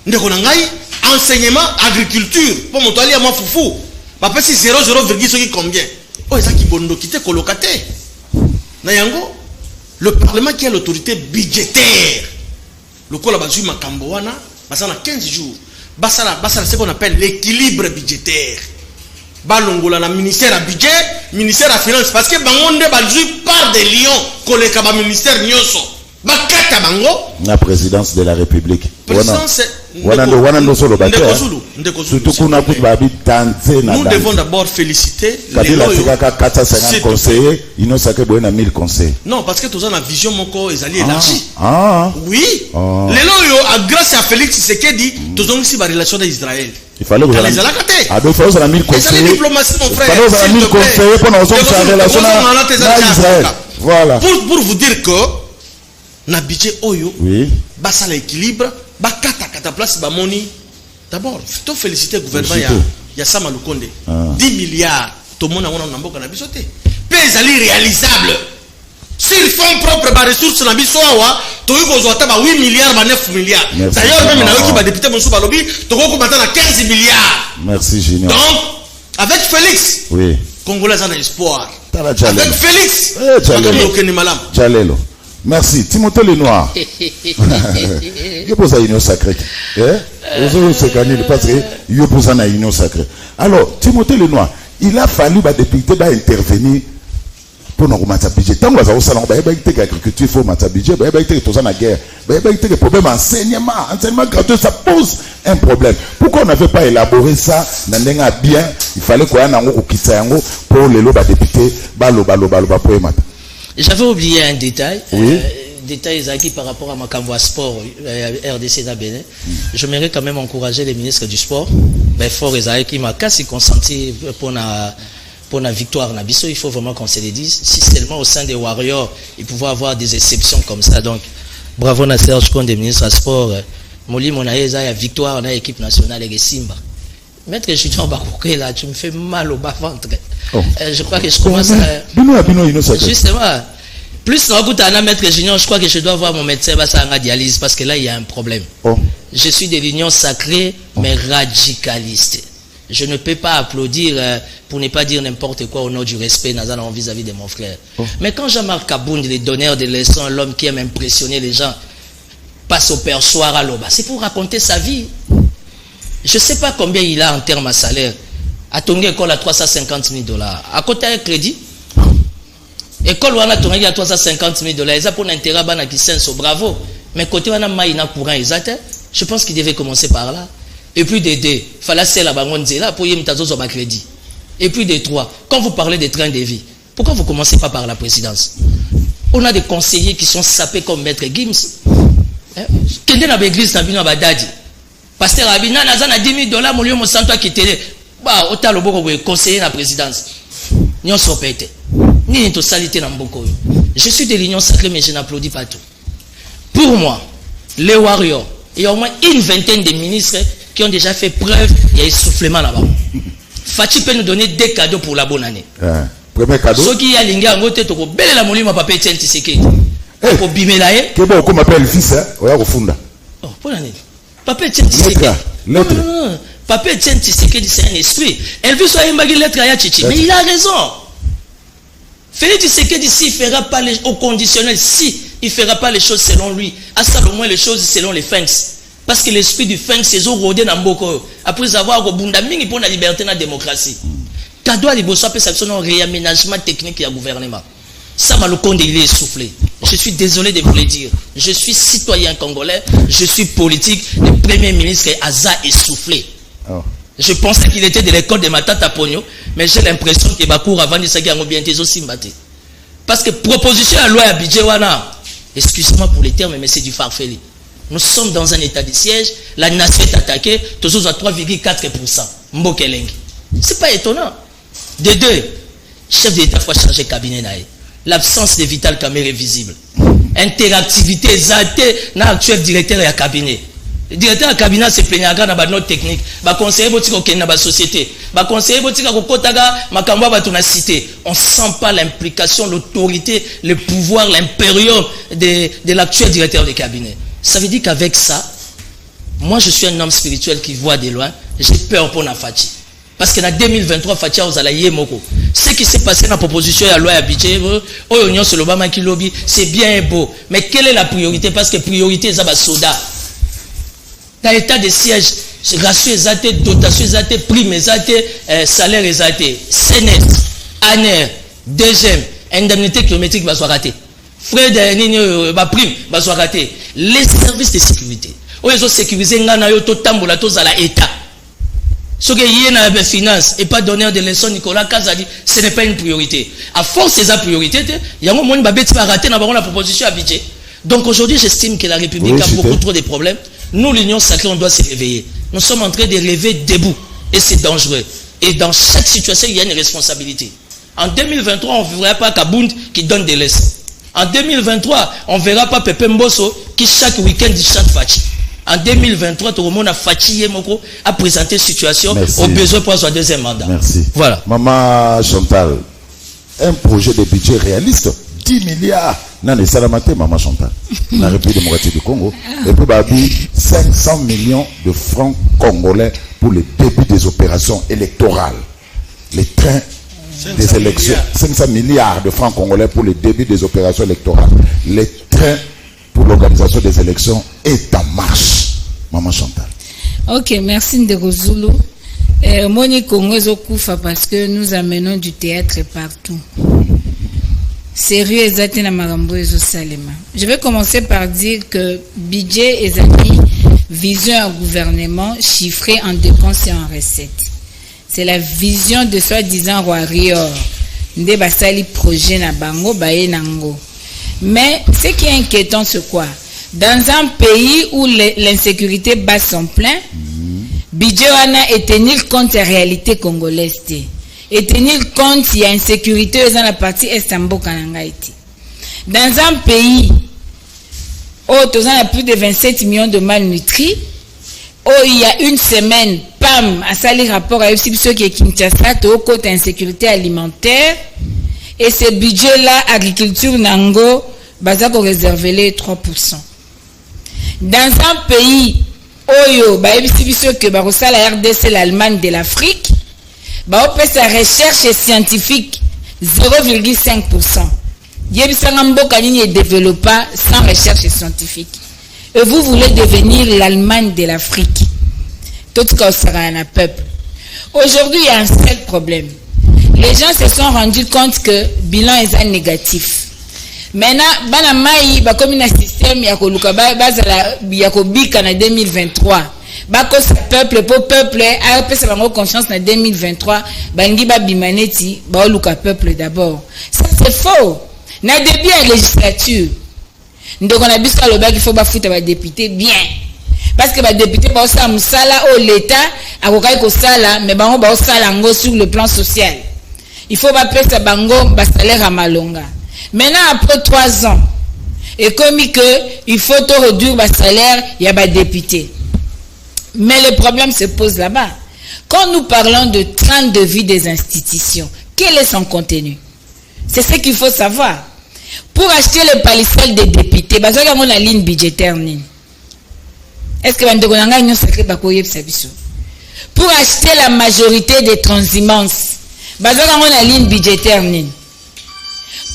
ndeko na ngai enseignement agriculture pour moto ali ma fufu ba pesi 0,0 soki combien oh ça ki bondo kité kolokate na yango le parlement qui a l'autorité budgétaire le quoi la bazui makambo wana basana 15 jours basala ce qu'on appelle l'équilibre budgétaire. Balongola na ministère à budget, ministère à finance parce que bangonde balzu par des lions koleka ba ministère nyoso. Bakata bango la présidence de la République. Présidence nous devons d'abord féliciter les conseillers, ils n'ont sacré 1000 conseillers. Non, parce que tous en a vision moko ezali élargie. Oui. Les loyo grâce à Félix Tshisekedi, tous ont ici la relation d'Israël. Il fallait vous aller faire 1000 conseillers. Diplomatie mon frère. Il fallait 1000 conseillers pour nos hommes relation d'Israël. Voilà. Pour vous dire que na budget oyo oui basa l'équilibre bakata place ba moni d'abord faut féliciter le gouvernement ya Sama Lukonde 10 milliards to mona wana na mboka na biso te pesa li réalisable sur fonds propres ba ressources na biso awa to yuko zo ta ba 8 milliards ba 9 milliards d'ailleurs même na yoki ba député monsu ba lobby to ko batana 15 milliards. Merci Junior. Donc avec Félix oui Congolais en espoir avec Félix Jalelo. Merci. Timothée Lenoir. Il pose à l'union sacrée. Parce que il pose à l'union sacrée. Alors, Timothée Lenoir, il a fallu que les députés intervenir pour nous remettre budget. Tant que vous avez l'agriculture, il faut remettre budget. Il y a des guerre. Il y a des problèmes enseignement gratuit. Ça pose un problème. Pourquoi on n'avait pas élaboré ça dans un bien? Il fallait qu'on ait un pour les lobes députés, J'avais oublié un détail. Oui. Détail Zaki par rapport à Makamwa Sport, RDC d'Abéné. J'aimerais quand même encourager les ministres du sport. Ben, fort Zaki m'a quasi consenti pour la victoire Nabiso. Il faut vraiment qu'on se le dise. Si seulement au sein des Warriors, il pouvait avoir des exceptions comme ça. Donc, bravo à Serge Kon, des ministres du sport. Moli Monaïza, il y a victoire dans l'équipe nationale et Simba. Maître Julien Bakouké, là, tu me fais mal au bas-ventre. Oh. Je crois que je commence à... Justement, plus dans Maître Junior, je crois que je dois voir mon médecin en dialyse parce que là, il y a un problème. Oh. Je suis de l'union sacrée, mais radicaliste. Je ne peux pas applaudir pour ne pas dire n'importe quoi au nom du respect vis-à-vis de mon frère. Oh. Mais quand Jean-Marc Kabound, le donneur de leçons, l'homme qui aime impressionner les gens, passe au perchoir à l'Oba, c'est pour raconter sa vie. Je ne sais pas combien il a en termes de salaire. À Tonga, école à $350 000. À côté un crédit. École où on a Tonga à $350 000. Ils ont pour l'intérêt qui senso bravo. Mais côté où on a maïna courant, je pense qu'il devait commencer par là. Et puis des deux, il fallait c'est la bangonne là pour y mettre un crédit. Et puis des trois, quand vous parlez des trains de vie, pourquoi vous ne commencez pas par la présidence? On a des conseillers qui sont sapés comme Maître Gims. Quand on a l'église, on a Badadi. Pasteur Abina, on a $10 000, mon lieu, mon santo qui était bah, autant le beau conseiller la présidence. Nous sommes pétés. Ni une totalité dans beaucoup. Je suis de l'union sacrée, mais je n'applaudis pas tout. Pour moi, les Warriors, il y a au moins une vingtaine de ministres qui ont déjà fait preuve, il y a essoufflement là-bas. Fatih peut nous donner des cadeaux pour la bonne année. Premier cadeau. Ceux qui y a l'ingé en côté, tu peux belle la moulin, ma papa est tel tisséké. Pour bimer là, que bon, comme appelle le fils, hein, ouais, au fond là. Oh, pour l'année. Papa est tel tisséké. Non. Papa est tel tisséké, c'est un esprit. Elle veut soit une baguette lettre à Chichi. Mais il a raison. Félix Tshisekedi d'ici, il ne fera pas les, au conditionnel, si il ne fera pas les choses selon lui, à ça au moins les choses selon les Fanks. Parce que l'esprit du Fanks, c'est rodé dans Mboko. Après avoir Bundaming pour la liberté et la démocratie. Cadeau à l'Ibosso, ça c'est un réaménagement technique du gouvernement. Ça m'a le compte, il est essoufflé. Je suis désolé de vous le dire. Je suis citoyen congolais, je suis politique. Le premier ministre est Aza essoufflé. Oh. Je pensais qu'il était de l'école de Matata Pogno, mais j'ai l'impression que Bakour avant de s'agir en bien des aussi mbaté. Parce que proposition à loi à Bidjewana, excusez-moi pour les termes, mais c'est du farfelu. Nous sommes dans un état de siège, la nation est attaquée, toujours à 3,4%. Mbokelengi. C'est pas étonnant. De deux, chef d'État faut changer cabinet naï. L'absence de Vital Kamerhe est visible. Interactivité exaltée dans l'actuel directeur et à cabinet. Le directeur de cabinet c'est plaignant dans la note technique. Le conseiller botique dans la société. Le conseiller botique dans la cité. On ne sent pas l'implication, l'autorité, le pouvoir, l'impérium de l'actuel directeur de cabinet. Ça veut dire qu'avec ça, moi je suis un homme spirituel qui voit de loin. J'ai peur pour Nafati. Parce que en 2023, Fatia Ozalaye Moko. Ce qui s'est passé dans la proposition de la loi Abidjan, c'est bien et beau. Mais quelle est la priorité? Parce que priorité, c'est soda. Dans l'état de siège, ratio exaté, dotation exaté, prime exaté, salaire exaté, CNES, ANER, deuxième, indemnité kilométrique va soit raté. Frais de prime va soit raté. Les services de sécurité. Ils ont sécurisé l'État. Ce qui est dans la finance et pas donneur de leçons, Nicolas Kazadi, ce n'est pas une priorité. À force de sa priorité, il y a un moment où il va rater dans la proposition à budget. Donc aujourd'hui, j'estime que la République a beaucoup trop de problèmes. Nous, l'Union sacrée, on doit se réveiller. Nous sommes en train de rêver debout. Et c'est dangereux. Et dans chaque situation, il y a une responsabilité. En 2023, on ne verra pas Kabound qui donne des leçons. En 2023, on ne verra pas Pepe Mbosso qui chaque week-end chante Fachi. En 2023, tout le monde a fatigué Moko à présenter situation au besoin pour son deuxième mandat. Merci. Voilà. Maman Chantal, un projet de budget réaliste, 10 milliards. Non, les salamate, Maman Chantal, dans la République démocratique du Congo. Et puis, 500 millions de francs congolais pour le début des opérations électorales. Les trains des élections. 500 milliards de francs congolais pour le début des opérations électorales. Les trains pour l'organisation des élections est en marche. Maman Chantal. Ok, merci Ndeko Zulu. Moni Congo Koufa parce que nous amenons du théâtre partout. Sérieux exactement na marambo ezo salema. Je vais commencer par dire que budget ezali vision un gouvernement chiffré en dépenses et en recettes. C'est la vision de soi-disant roi Rior. Nde basali projet na bango baye nango. Mais ce qui est inquiétant, c'est quoi? Dans un pays où l'insécurité bat son plein, Bidjoana et tenir compte de la réalité congolaise. Et tenir compte il y a insécurité dans la partie Estambo Kanangaïti. Dans un pays où il y a plus de 27 millions de malnutris, où il y a une semaine, PAM a sali rapport à ceux qui est Kinshasa, au côté insécurité alimentaire, et ce budget-là, agriculture Nango, bazako réservé les 3%. Dans un pays où la RDC, l'Allemagne de l'Afrique, on fait sa recherche scientifique 0,5%. Il ne développe pas sans recherche scientifique. Et vous voulez devenir l'Allemagne de l'Afrique. Tout ce qu'on sera un peuple. Aujourd'hui, il y a un seul problème. Les gens se sont rendus compte que le bilan est négatif. Maintenant, comme un système, il y a en 2023. Parce que peuple, pour peuple, a conscience en 2023, peuple d'abord. Ça, c'est faux. Dans le début de la législature, nous avons dit qu'il faut foutre les députés bien. Parce que les députés ont l'État, mais ils sur le plan social. Il faut payer un salaire à Malonga. Maintenant, après 3 ans, et comme il faut réduire le salaire, il y a des députés. Mais le problème se pose là-bas. Quand nous parlons de train de vie des institutions, quel est son contenu? C'est ce qu'il faut savoir. Pour acheter le palissade des députés, parce qu'il y a une ligne budgétaire. Est-ce que vous avez une sacrée pour acheter la majorité des transhumances, parce qu'il y a une ligne budgétaire.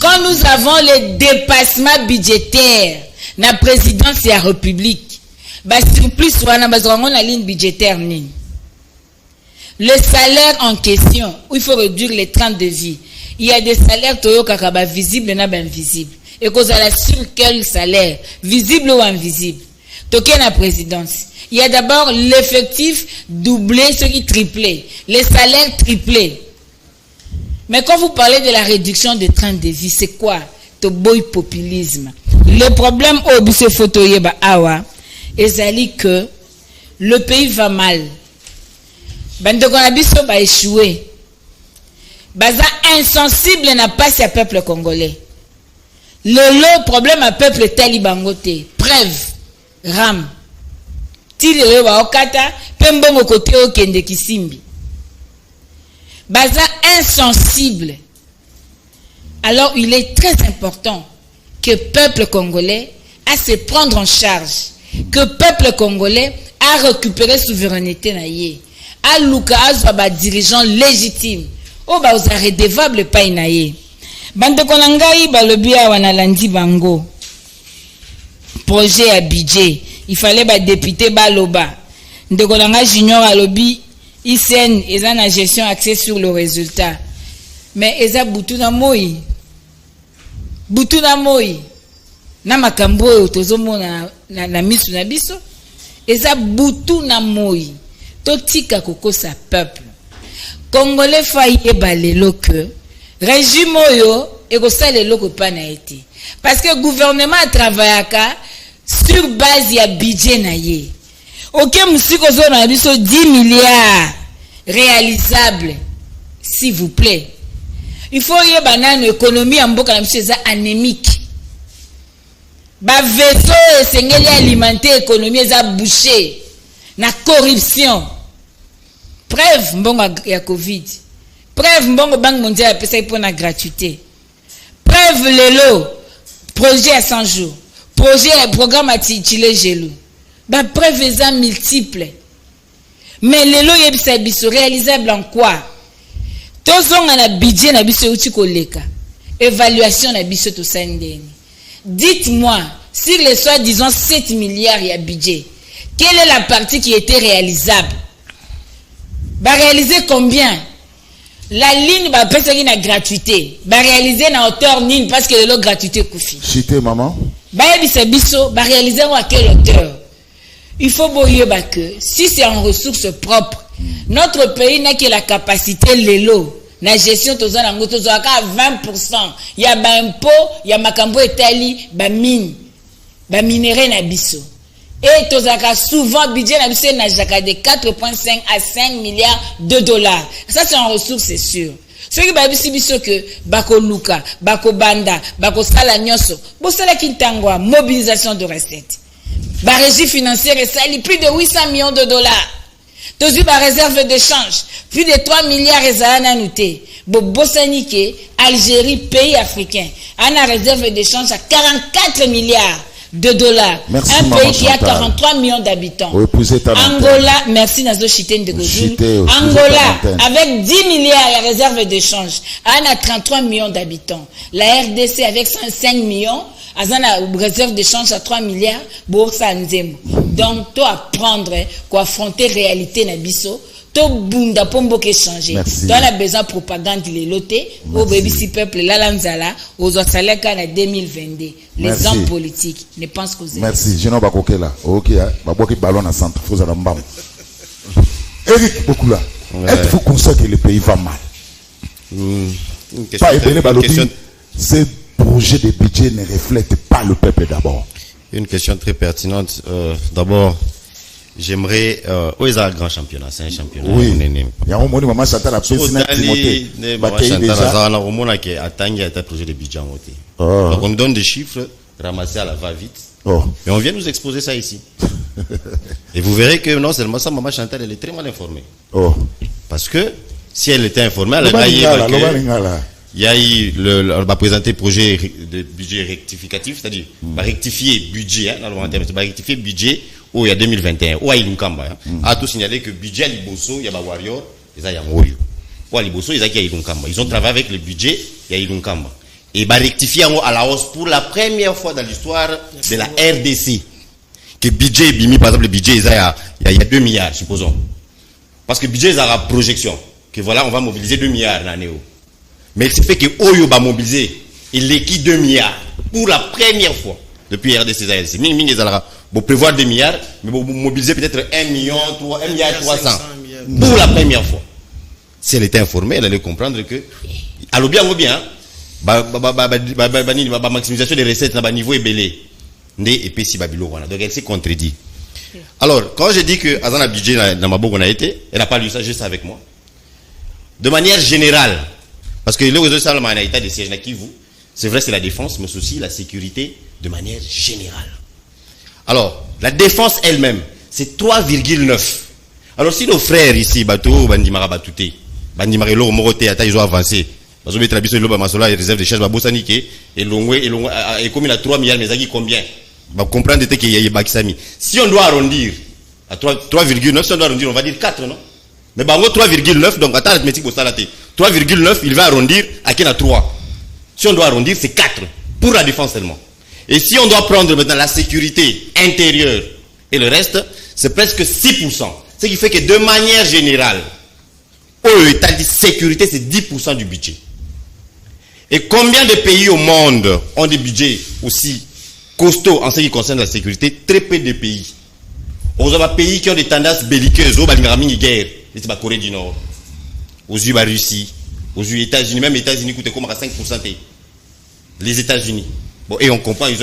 Quand nous avons les dépassements budgétaires, la présidence et la République, plus la ligne budgétaire. Le salaire en question, où il faut réduire les trains de vie. Il y a des salaires visibles et invisibles. Et qu'on a sur quel salaire, visible ou invisible. Toqué la présidence. Il y a d'abord l'effectif doublé, ce qui triplé. Les salaires triplés. Mais quand vous parlez de la réduction des trains de vie, c'est quoi? Le boy populisme. Le problème au bise photoye ba awa, ezali que le pays va mal. Bandeko na biso ba échoué. Baza insensible n'a pas ce peuple congolais. Le problème à peuple talibangote. Preuve. Ram. Tire wa okata, pembongo kote okende kisimbi. Baza insensible. Alors il est très important que le peuple congolais a se prendre en charge. Que le peuple congolais a récupéré souveraineté naïe. A luka azwa dirigeant légitime. O ba oza redevable pa inaye. Bande konangai balobi awa na landi bango. Projet à budget. Il fallait ba député baloba. Ndeko nanga junior alobi ICN eza na gestion axée sur le résultat. Mais eza butuna moi. Butuna moi. Na makambo tozomona na misu na biso. Eza butuna moi. Totika kokosa peuple. Congolais faille balelo que régime oyo ekosala loko pa na été. Parce que le gouvernement travaillaka sur base ya budget na ye. OK musiko zo na biso 10 milliards réalisables s'il vous plaît. Il faut y banane économie en mboka na biso eza anémique. Ba vaisseau esengeli alimenter économie eza bouché na corruption. Preuve mbongo ya Covid. Preuve mbongo Banque mondiale a payé pour la gratuité. Preuve lelo projet à 100 jours. Projet programme à Tichile Gelou. Bah preuve est multiple. Mais lelo yebisa biso réalisable en quoi? Tozong na budget na biso uti koleka. Évaluation na biso to sandeni. Dites-moi, sur les soi-disant 7 milliards ya budget, quelle est la partie qui était réalisable? Bah réaliser combien? La ligne va passer na gratuité. Bah réaliser na hauteur nine parce que le gratuité koufi. Cité maman. Bah yebisa biso bah réaliser à quelle hauteur? il faut boyeba que si c'est en ressources propres, notre pays n'a que la capacité l'élo. La gestion tozana à 20%. Il y a ba impôt, il y a makambo etali, ba mine, ba minerai na biso. Et tozaka souvent budget na biso na jaka de 4,5 à 5 milliards de dollars. Ça c'est en ressources, c'est sûr. Ce qui ba biso que bako luka, bako banda, bako sala nyoso, bo sala kintangwa mobilisation de recettes. Ba régie financière et ça plus de 800 millions de dollars. Tozu ba réserve d'échange, plus de 3 milliards ezana noté. Bosanike, Algérie, pays africain, a une réserve d'échange à 44 milliards de dollars. Merci, un pays qui a 43 millions d'habitants. Oui, Angola, merci Nazo Chiten de Gozul. Angola, avec 10 milliards de réserve d'échange, a 33 millions d'habitants. La RDC avec 105 millions, a une réserve d'échange à 3 milliards, Boursa Nzemo. Donc, toi apprendre quoi affronter réalité na biso. To bunda pombo ke changer. Toi la besoin propagande les lotés au baby si peuple la lanzala aux osaleka na 2022. Les hommes politiques ne pensent qu'aux Merci. Je n'ai pas coqué là. OK, ba boki ballon à centre faut ça mbam. Eric beaucoup là. Êtes-vous conscient que le pays va mal? Pas question. Ces projets de budget ne reflètent pas le peuple d'abord. Une question très pertinente. D'abord, j'aimerais où un grand championnat, c'est un championnat. Oui. Il y a un moment maman Chantal a Timothée. Maman Chantal a moment qui atteint un projet de budget en côté. On donne des chiffres ramassés à la va-vite. Et on vient nous exposer ça ici. Et vous verrez que non seulement ça, maman Chantal elle est très mal informée. Parce que si elle était informée, elle aurait il y a eu on va présenter projet de budget rectificatif, c'est-à-dire va rectifier budget, va rectifier budget où il y a 2021, où il y a Ilunkamba. A tout signalé que budget à Liboso, il y a Wario, il y a Morio. Ou à Liboso, il y a Ilunkamba. Ils ont travaillé avec le budget, il y a Ilunkamba. Et va rectifier à la hausse pour la première fois dans l'histoire de la RDC. Que budget bimi, par exemple, le budget, il y a 2 milliards, supposons. Parce que le budget, il y a la projection. Que voilà, on va mobiliser 2 milliards l'année. Mais c'est fait que Oyo va mobiliser, il l'équipe 2 milliards pour la première fois depuis RDC. Vous prévoir 2 milliards, mais vous mobilisez peut-être 1 milliard 300 pour la première fois. Si elle était informée, elle allait comprendre que, alors bien, maximisation des recettes à niveau est belé. Donc elle s'est contredit. Alors, quand je dis que Azana budget dans ma bourg on a été, elle n'a pas lu ça juste avec moi. De manière générale, parce que le réseau Salama a un état de siège à Kivu, c'est vrai, c'est la défense, mais aussi la sécurité de manière générale. Alors, la défense elle-même, c'est 3,9. Alors, si nos frères ici, Bato, Bandimara Batouté, Bandimara Loro Moroté, ils ont avancé, ils ont mis la bise de Masola et réserve de charges, Babosaniké, et Longwe, et comme il a 3 milliards, mais il y a combien? Bah, comprendre qu'il y a Bakisami. Si on doit arrondir à 3,9, si on doit arrondir, on va dire 4, non? Mais bah, 3,9, donc, attends, l'arithmétique pour ça, 3,9, il va arrondir à quel à 3. Si on doit arrondir, c'est 4 pour la défense seulement. Et si on doit prendre maintenant la sécurité intérieure et le reste, c'est presque 6%. Ce qui fait que de manière générale, au état de sécurité, c'est 10% du budget. Et combien de pays au monde ont des budgets aussi costauds en ce qui concerne la sécurité? Très peu de pays. On a des pays qui ont des tendances belliqueuses, au guerre, c'est la Corée du Nord, aux US, la Russie, aux États-Unis, même les États-Unis coûtent comme à 5%. Les États-Unis. Bon, et on comprend, ils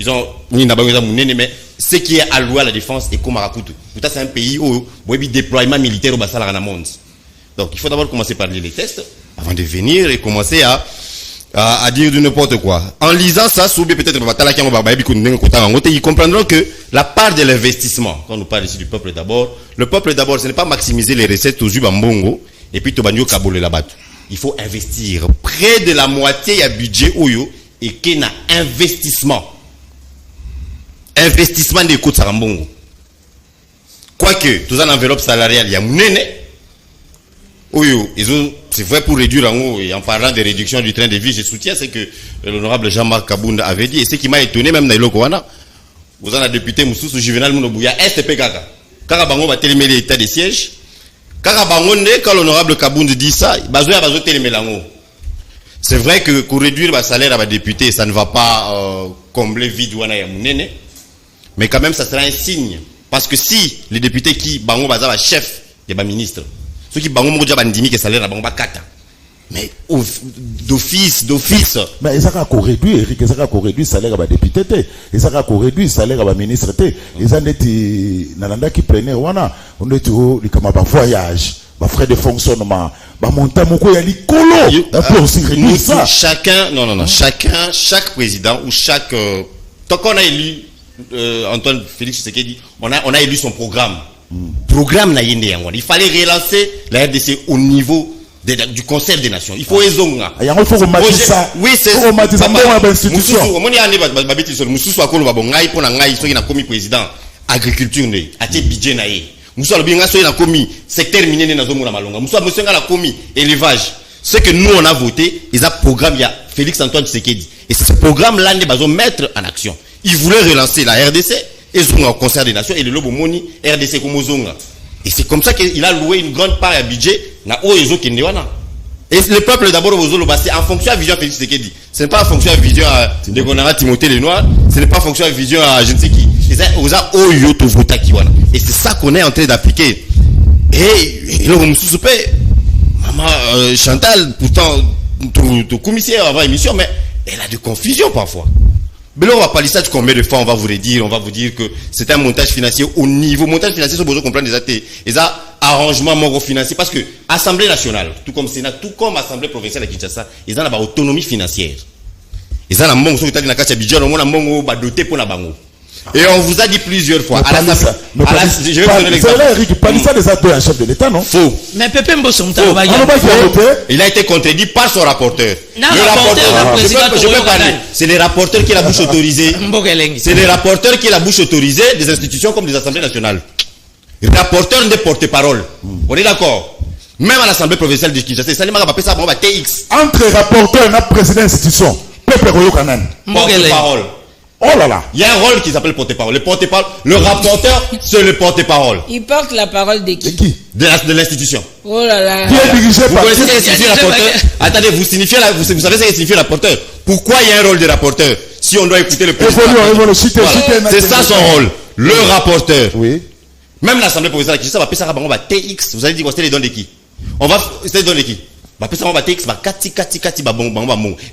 ont mais ce qui est alloué à la défense est comme à Rakutu. C'est un pays où il y a un déploiement militaire au bassin dans le monde. Donc il faut d'abord commencer par lire les tests avant de venir et commencer à dire du n'importe quoi. En lisant ça, ils comprendront que la part de l'investissement, quand on parle ici du peuple d'abord, le peuple d'abord, ce n'est pas maximiser les recettes aux Ubambongo et puis Tobanyo Kabole la batte. Il faut investir. Près de la moitié à budget Oyo et qu'il y a investissement. Investissement des coûts de Sarambongo. Quoique, tout ça, l'enveloppe salariale, il y a Mounene. Oyo, c'est vrai pour réduire en haut, et en parlant de réduction du train de vie, je soutiens ce que l'honorable Jean-Marc Kabounda avait dit, et ce qui m'a étonné même dans le Lokowana, vous en avez député Moussou Juvenal Mounobouya, STP Kaka. Kaka Bango va télémer l'état de siège. Kaka Bango, quand l'honorable Kabounda dit ça, Bazoya Bazo télémer l'ango. C'est vrai que pour réduire le salaire à ma députée, ça ne va pas combler vide Wana Yamounene, mais quand même ça sera un signe Parce que si les députés qui bango baza chef, il y a ministre. Ceux qui bango moja bandimi que salaire na bango ba kata. Mais d'office. Mais ils ont réduit, Eric, ils ont réduit le salaire à député, ils ont réduit le salaire à ministre, ils ont dit, Nalanda qui prenait, on est tout, les camarades voyage, frais de fonctionnement, monter mon coup, il y a les colos, on aussi réduire ça. Chaque président ou chaque, tant qu'on a élu, Antoine Félix Tshisekedi, on a élu son programme. Programme na yende yango. Il fallait relancer la RDC au niveau du Conseil des Nations. Il faut ezonga. Il faut remettre ça. Oui, c'est ça. Bon institution. Moni ane babeti so mususu akolo babo ngai pona ngai soki na komi président agriculture ne atie budget na ye. Mususu alobi nga soki na komi secteur minier na zomona malonga. Mususu nga na komi élevage. Ce que nous on a voté, ils a programme il y a Félix Antoine Tshisekedi. Et c'est ce programme là ne bazo mettre en action. Ils voulaient relancer la RDC et au Conseil des Nations et le lobo moni RDC comme zonga. Et c'est comme ça qu'il a loué une grande part à budget na oezo kendewana. Et le peuple d'abord c'est en fonction à vision Félix Tshisekedi. Ce n'est pas en fonction à vision de Gonara Timothée Lenoir, ce n'est pas en fonction à vision à je ne sais qui. C'est oza oyo to vota kiwana. Et c'est ça qu'on est en train d'appliquer. Et le mususupe maman Chantal pourtant tout commissaire avant émission mais elle a de confusion parfois. Mais là, on va parler ça combien de fois on va vous dire que c'est un montage financier au niveau montage financier sur besoin de comprendre des arrangements moraux financiers parce que Assemblée nationale, tout comme Sénat, tout comme Assemblée provinciale à Kinshasa, ils ont la autonomie financière. Ils ont la mongo sur le na kacha budget, on a mongo ba doté pour la bango. Et on vous a dit plusieurs fois. Je vais vous donner l'exemple. Ça des acteurs en chef de l'État, non? Faux. Mais Pépé Mbosson, il a été contredit par son rapporteur. Je peux parler. C'est les rapporteurs qui ont la bouche autorisée. C'est les rapporteurs qui ont la bouche autorisée des institutions comme des assemblées nationales. Les rapporteurs des porte-parole. On est d'accord? Même à l'Assemblée provinciale de Kinshasa, ça n'a pas ça, on va TX. Entre rapporteur et président d'institution, Peuple Royo Kanan. Porte-parole. Oh là là. Il y a un rôle qui s'appelle porte-parole. Le rapporteur, c'est le porte-parole. Il porte la parole de qui? De l'institution. Oh là là. Qui est dirigé par... Vous connaissez ce que signifie rapporteur? Attendez, vous savez ce que signifie rapporteur? Pourquoi il y a un rôle de rapporteur? Si on doit écouter le président. C'est ça son rôle. Le rapporteur. Oui. Même l'Assemblée provinciale qui ça va passer on va TX. Vous allez dire c'est les dons de qui? On va c'est les dons de qui? Et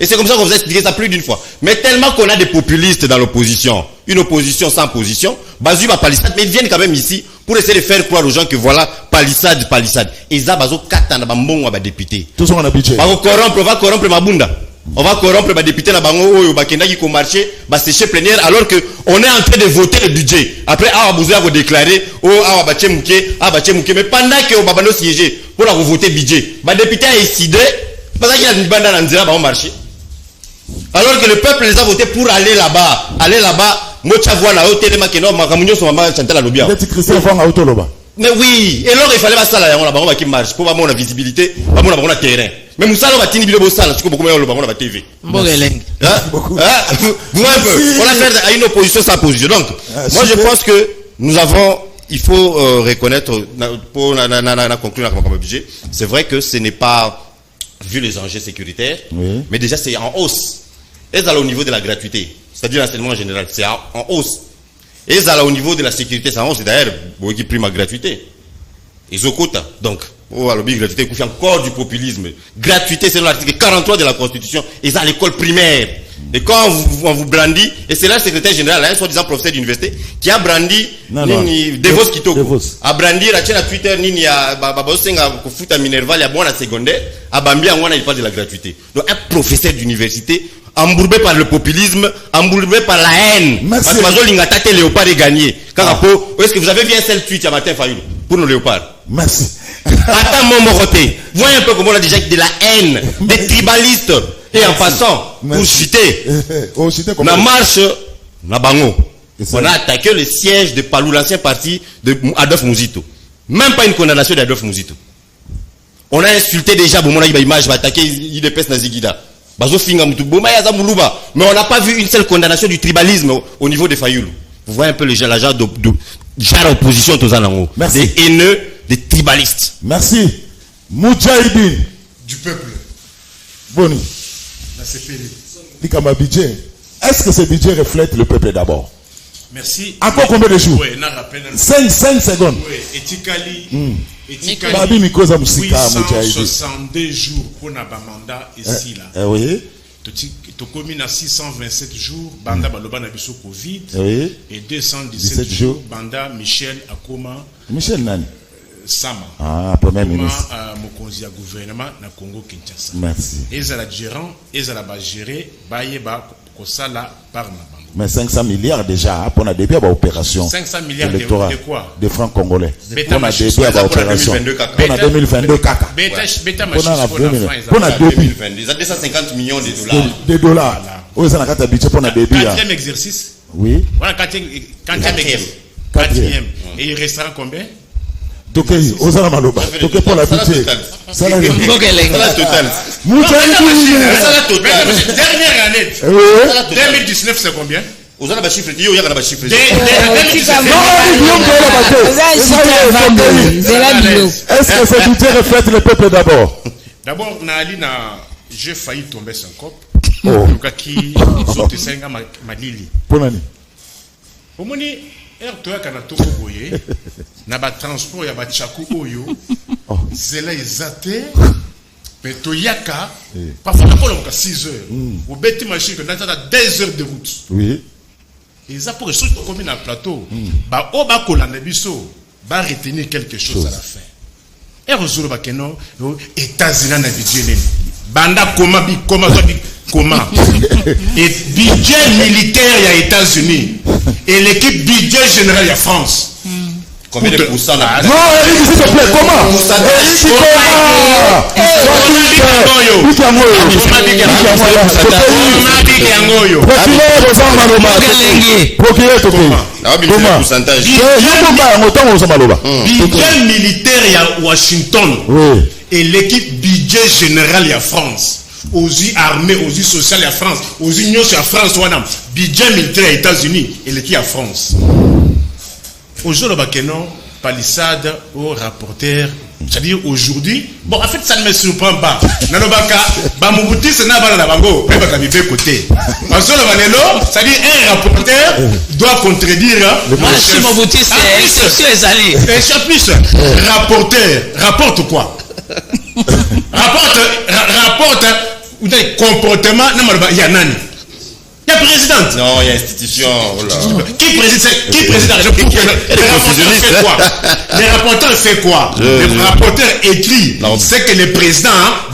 c'est comme ça qu'on vous a expliqué ça plus d'une fois. Mais tellement qu'on a des populistes dans l'opposition, une opposition sans position, Bazu va palissade, mais ils viennent quand même ici pour essayer de faire croire aux gens que voilà, palissade. Et ça, Bazo Katana Bambon va député. Tout ça on a budget. On va corrompre Mabunda. On va corrompre les députés na bango bakenda qui marché ba sécher plénière alors que on est en train de voter le budget. Après Bouzouya va déclarer mais pendant que Babano siéger pour la voter budget, ba député a décidé parce qu'il y a une bande dans Nzira ba marché. Alors que le peuple les a votés pour aller là-bas, mocha voix na hôtel makeno makamunyo so mama Chantal Alobia. Mais oui, et alors il fallait pas ça là, on a bango qui marche pour avoir la visibilité, pour avoir le terrain. Mais Moussa va tini bilo bossa, c'est beaucoup meilleur le bango la TV. Mbogéleng. Vous un peu. On a fait à une opposition sans position. Donc, moi je pense que il faut reconnaître pour conclure comme budget. C'est vrai que ce n'est pas vu les enjeux sécuritaires, mais déjà c'est en hausse. Et ça au niveau de la gratuité, c'est-à-dire l'enseignement en général, c'est en hausse. Et ça au niveau de la sécurité, c'est en hausse. D'ailleurs, vous qui prime à gratuité. Et Zokota, donc, gratuité, il encore du populisme. Gratuité, c'est l'article 43 de la Constitution, et ça à l'école primaire. Et quand on vous brandit, et c'est là le secrétaire général, un soi-disant professeur d'université, qui a brandi, Devos Kitoko, a brandi, la chaîne à Twitter, Nini, a Babosenga, Kofuta Minerval, a bon à secondaire, a Bambi, à il parle de la gratuité. Donc, un professeur d'université, embourbé par le populisme, embourbé par la haine. Parce que Mazo Lingatate Léopard est gagné. Est-ce que vous avez vu un seul tweet à Martin Fayoul pour nos léopards? Merci. Attends mon moroté. Voyez un peu comment on a déjà de la haine, des tribalistes. Et en passant, pour citer, la marche, la bango. On a attaqué le siège de Palou, l'ancien parti de Adolphe Mouzito. Même pas une condamnation d'Adolphe Mouzito. On a insulté déjà, bon, on a image, va attaquer IDPS Nazigida. Mais on n'a pas vu une seule condamnation du tribalisme au niveau de Fayoulou. Vous voyez un peu le genre d'opposition tous en haut. Des haineux, des tribalistes. Merci. Moudjahidine. Du peuple. Boni. La CPD. Est-ce que ce budget reflète le peuple d'abord? Merci. Encore combien de jours? Oui, 5 secondes. Oui, etikali. Babi mikoza musika 862 jours pour na mandat ici là. Oui. Tu commis à 627 jours, banda baloba na biso Covid. Oui. Et 217 jours, banda Michel Akoma. Michel Nani. Sama. Ah, premier ministre. Mokonzi ya gouvernement na Congo Kinshasa. Merci. Ezala gérant, ezala ba gérer, ba yeba kosala par na bango. Mais 500 milliards déjà pour la début à l'opération. 500 milliards de quoi? De francs congolais. Pour la début à l'opération. Pour la 2022 caca. Pour la 2022. Ils ont 250 millions de dollars. De dollars. Oui, ça n'a qu'à budget pour la début. Quatrième exercice. Oui. Voilà, quatrième. Et il restera combien? Donc, Osana Maloba. Donc, pour la budget. Ça la totale. Dernière année. 2019, c'est combien? Osana ba chiffre. Yo, y'a ba chiffre. Est-ce que ce budget reflète le peuple d'abord? D'abord, j'ai failli tomber sans cop. Qui sorti senga malili. Pour l'année. Au moins, Toya Kanatoko Boye, na ba transport ya ba chaku oyo, zela izate, mais Toyaka, parfois on a 6 heures. Au bêti machine que n'a 2 heures de route. Oui. Et ça pour surtout comme un plateau, ba oba kolanda biso, ba retenir quelque chose à la fin. Et rosolo ba keno, États-Unis na budget banda comment et budget militaire ya États-Unis et l'équipe budget général ya France. Combien de pourcents là? Non, Eric, s'il te plaît, comment? Budget militaire ya Washington et l'équipe budget général ya France. Aux armées, aux sociales à France, aux unions à France, budget militaire aux États-Unis et l'équipe à France. Aujourd'hui, palissade au rapporteur, c'est-à-dire aujourd'hui, bon, en fait, ça ne me surprend pas. Nanobaka, Bamouti, c'est n'a pas la bango, mais pas de côté. Parce que c'est-à-dire un rapporteur doit contredire. Bamouti, c'est plus. Rapporteur, rapporte quoi? Rapporte comportement, il y a nani. Il y a présidente. Non, il y a institution. Qui préside la région? Le rapporteur fait quoi? Le rapporteur écrit ce que le président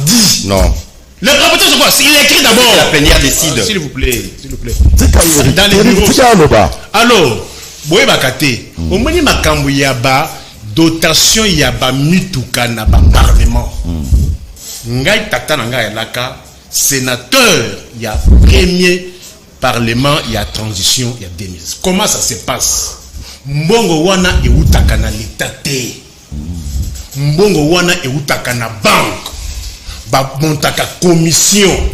dit. Non. Le rapporteur c'est quoi? Il écrit d'abord. La plénière décide. S'il vous plaît. Dans les bureaux. Alors, boye bakate. Au moins makambo yaba dotation yaba mituka na ba parlement. Ngai tata na ngai laka sénateur il y a premier parlement, il y a transition, il y a 2000. Comment ça se passe? Mbongo wana e utaka na l'état te. Mbongo wana e utaka na banque. Ba montaka commission.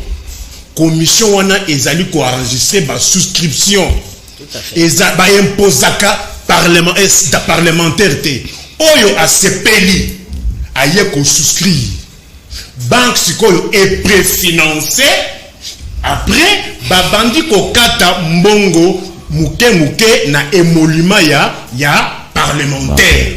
Commission wana ezali ko enregistrer ba souscription. Tout à fait. Eza ba imposaka parlementaire te. Oyo a sepeli aye ko souscrire. Banque sikoyo est préfinancé. Après, babandi kokata mbongo muke na émolument ya parlementaire.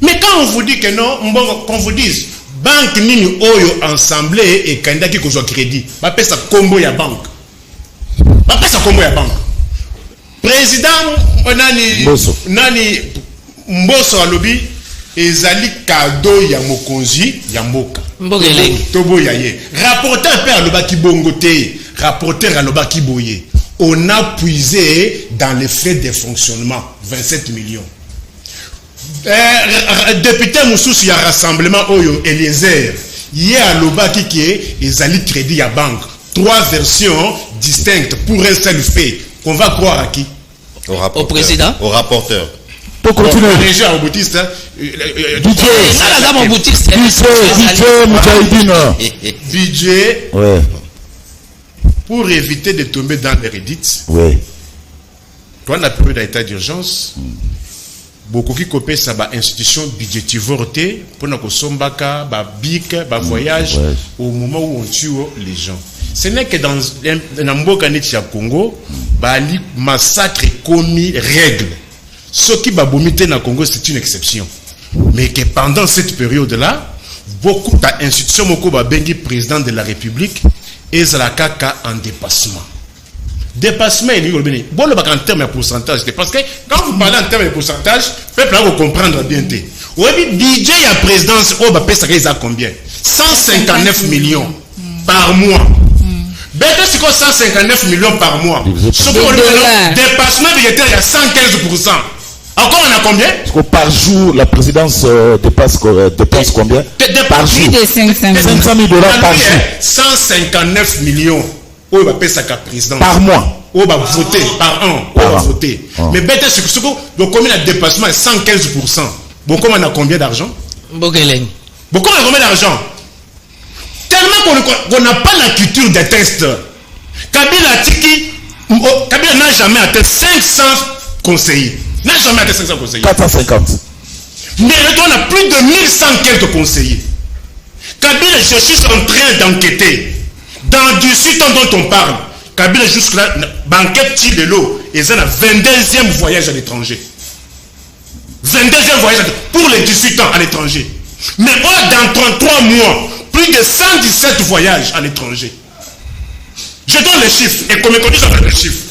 Mais quand on vous dit que non, mbongo, qu'on vous dise banque nini oyo assemblée et candidat qui kozo crédit, ba pesa kombo ya banque. Ba pesa kombo ya banque. Président nani Mboso alobi ezali cadeau ya mokonzi ya mboka. Tobo yaye. Rapporteur père alobaki bongo te. Rapporteur alobaki boye. On a puisé dans les frais de fonctionnement 27 millions. Député Moussous ya rassemblement oyo Eliezer. Yé alobaki ki ezali crédit ya banque. 3 versions distinctes pour un seul fait. Qu'on va croire à qui? Au président. Au rapporteur. Pour continuer. Déjà au boutiste. Budget. Ouais. Pour éviter de tomber dans les redites. Ouais. Quand on a période d'état d'urgence, beaucoup qui copient ça, institution budgétivore pour nous sombaka, bic, voyage, au moment où on tue les gens. Ce n'est que dans un Mboka Congo, bali massacre commis règle. Ce qui va vomiter dans le Congo, c'est une exception. Mais que pendant cette période-là, beaucoup d'institutions, beaucoup de président de la République, et Zalakaka en dépassement. Dépassement, il y a bon, en termes de pourcentage. Parce que quand vous parlez en termes de pourcentage, le peuple va comprendre bien. Oui, budget à présidence, on va payer ça combien? 159 millions par mois. C'est quoi 159 millions par mois? Dépassement budgétaire, il y a 115%. Encore on a combien? Par jour, la présidence dépasse combien? Par jour. Plus de 500 $500,000 par jour. 159 millions. On va payer ça qu'à présidence. Par mois. On va voter par an. On va voter. Mais bête, c'est que donc combien de dépassement est 115%. Bon, comment on a combien d'argent? Bon, comment on a combien d'argent? Tellement qu'on n'a pas la culture des tests. Kabila n'a jamais atteint 500 conseillers. N'a jamais atteint 500 conseillers. 450. Mais on a plus de 1100 quelques conseillers. Kabila, je suis en train d'enquêter. Dans 18 ans dont on parle, Kabila jusque-là, banquette Chilelo, et ça a 22e voyage à l'étranger. 22e voyage pour les 18 ans à l'étranger. Mais dans 33 mois, plus de 117 voyages à l'étranger. Je donne les chiffres, et comme on dit, je donne les chiffres.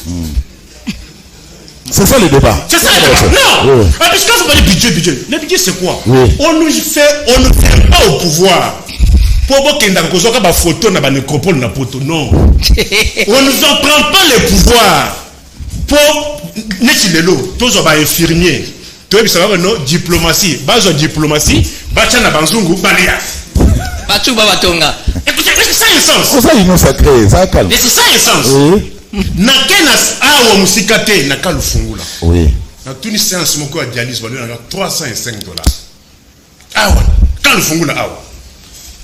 C'est ça le débat. C'est ça le débat. Non. Oui. Parce que vous parlez budget. Le budget c'est quoi? Oui. On ne vient pas au pouvoir. Pour qu'il y ait une photo dans la nécropole, non. On ne nous en prend pas le pouvoir. Pour Nechilelo, tous les infirmiers, tous les diplomatie, Bachana Banzungu, Balia. Batu Babatonga. Écoutez, c'est ça un sens. C'est ça une sacrée, ça calme. Mais c'est ça un sens. Oui. Nakenas awa musikate nakalu fungula. Oui. Na tuni séance moko ya dialyse balu na $305. Awa, kalu fungula awa.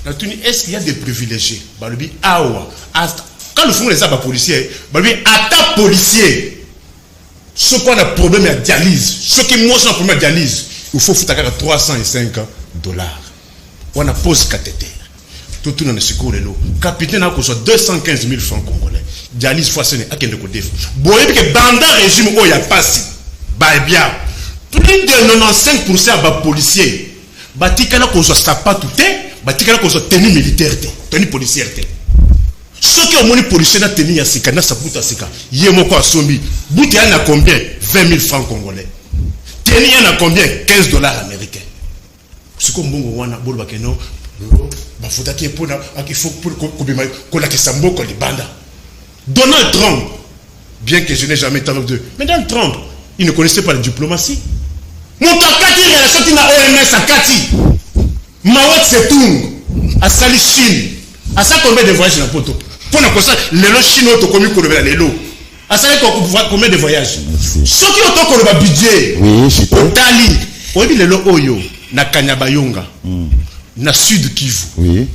Na tuni est-ce qu'il y a des privilégiés? Balubi awa. Quand le fungula ça ba policier, balubi ata policier. Ce qu'on a problème à dialyse, ce qui moi c'est un problème à dialyse, il faut foutre $305. On a pose cathéter. Tout le monde se coule l'eau. Capitaine a reçu 215 000 francs congolais. Dialyse fois ce n'est pas qu'un de côté. Boye que banda régime où il y a passé. Bah bien. Plus de 95% de policiers. Batikana qu'on soit pas tout batikana qu'on soit tenue militaire, tenue policière. Ceux qui ont mon policier n'a tenu à Sika, n'a sa puta Sika. Yemoko a sombi. Bouti a combien? 20 000 francs congolais. Tenu a combien? $15 américains. C'est comme bon wana bolba que non. Il faut qu'on la Sambo qu'on les banda. Donald Trump, bien que je n'ai jamais été avec eux, mais Donald Trump, il ne connaissait pas la diplomatie. Mon Kakati, il a sorti dans OMS à Kati. Mawat Setung, à Sali Chine, à ça combien de voyages dans le poteau. Pour nous, les lots chinois ont commis qu'on le les lots. À ça combien de voyages. Ceux qui ont le budget, au Tali, on dit les lots Oyo, na Kanyabayonga. Na Sud Kivu. Oui.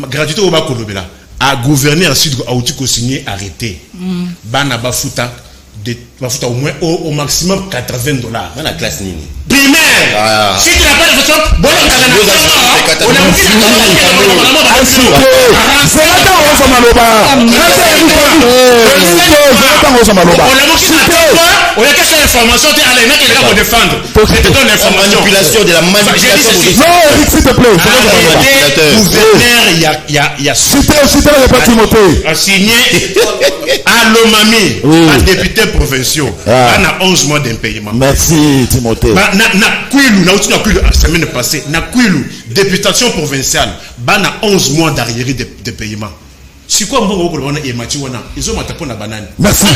Gratuité au bas Kolobela. À gouverner à Sud a outil signé arrêté. Bana bafuta au moins au maximum $80. Dans la classe nini. Primaire. Si tu n'as pas de façon, bon on a caché l'information, tu as les défendre. Je te donne l'information. Manipulation de la manipulation. Non, s'il te plaît. Gouverneur, il y a signé à Lomami, à député provinciaux. On a 11 mois d'impayement. Merci, Timothée. La semaine passée, na Kwilu, députation provinciale, on a 11 mois d'arriéré de paiement. C'est quoi ils ont matapé la banane. Merci.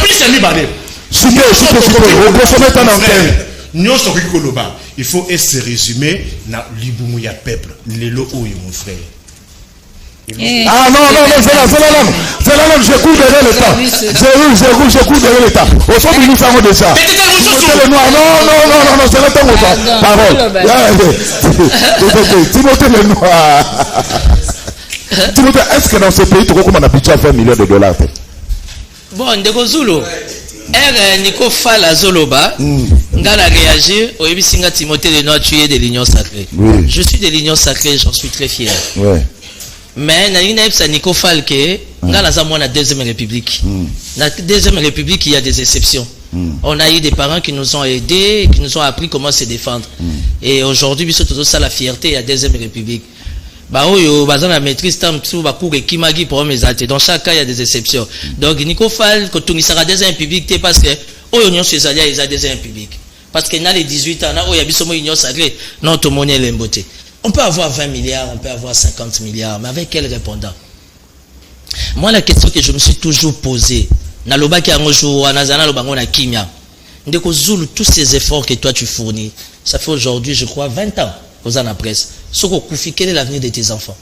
Il faut se résumer dans l'Ibouya peuple, les lots mon frère. Ah non, c'est la langue, je cours derrière l'État. Je cours derrière l'État. Au centre, nous savons déjà. Non, c'est le temps où ça. Parole. Timothée le Noir. Timothée, est-ce que dans ce pays, tu vois comment on a budget à $20 millions? Bon, Ndeko Zulu. Nico Fala Zoloba, Ngala réagir, Oebisinga Timothée le Noir, tu es de l'Union Sacrée. Oui. Je suis de l'Union Sacrée, j'en suis très fier. Oui. Mais Nalina Epsa Nico Falke, Là, la deuxième république. La deuxième république, il y a des exceptions. On a eu des parents qui nous ont aidés, qui nous ont appris comment se défendre. Et aujourd'hui, c'est ça la fierté, il y a deuxième république. La maîtrise dans chaque cas il y a des exceptions. Donc Nico Fall quand on sera deuxième public parce que union césaria ils a deuxième public parce que dans les 18 ans il y a bisomo union sacrée non tout monde est l'emboté. On peut avoir 20 milliards, on peut avoir 50 milliards, mais avec quel répondant? Moi la question que je me suis toujours posée na loba ki angojo anazana lobango na kimia ndeko Zulu tous ces efforts que toi tu fournis ça fait aujourd'hui je crois 20 ans aux ans presse. Quel est l'avenir de tes enfants?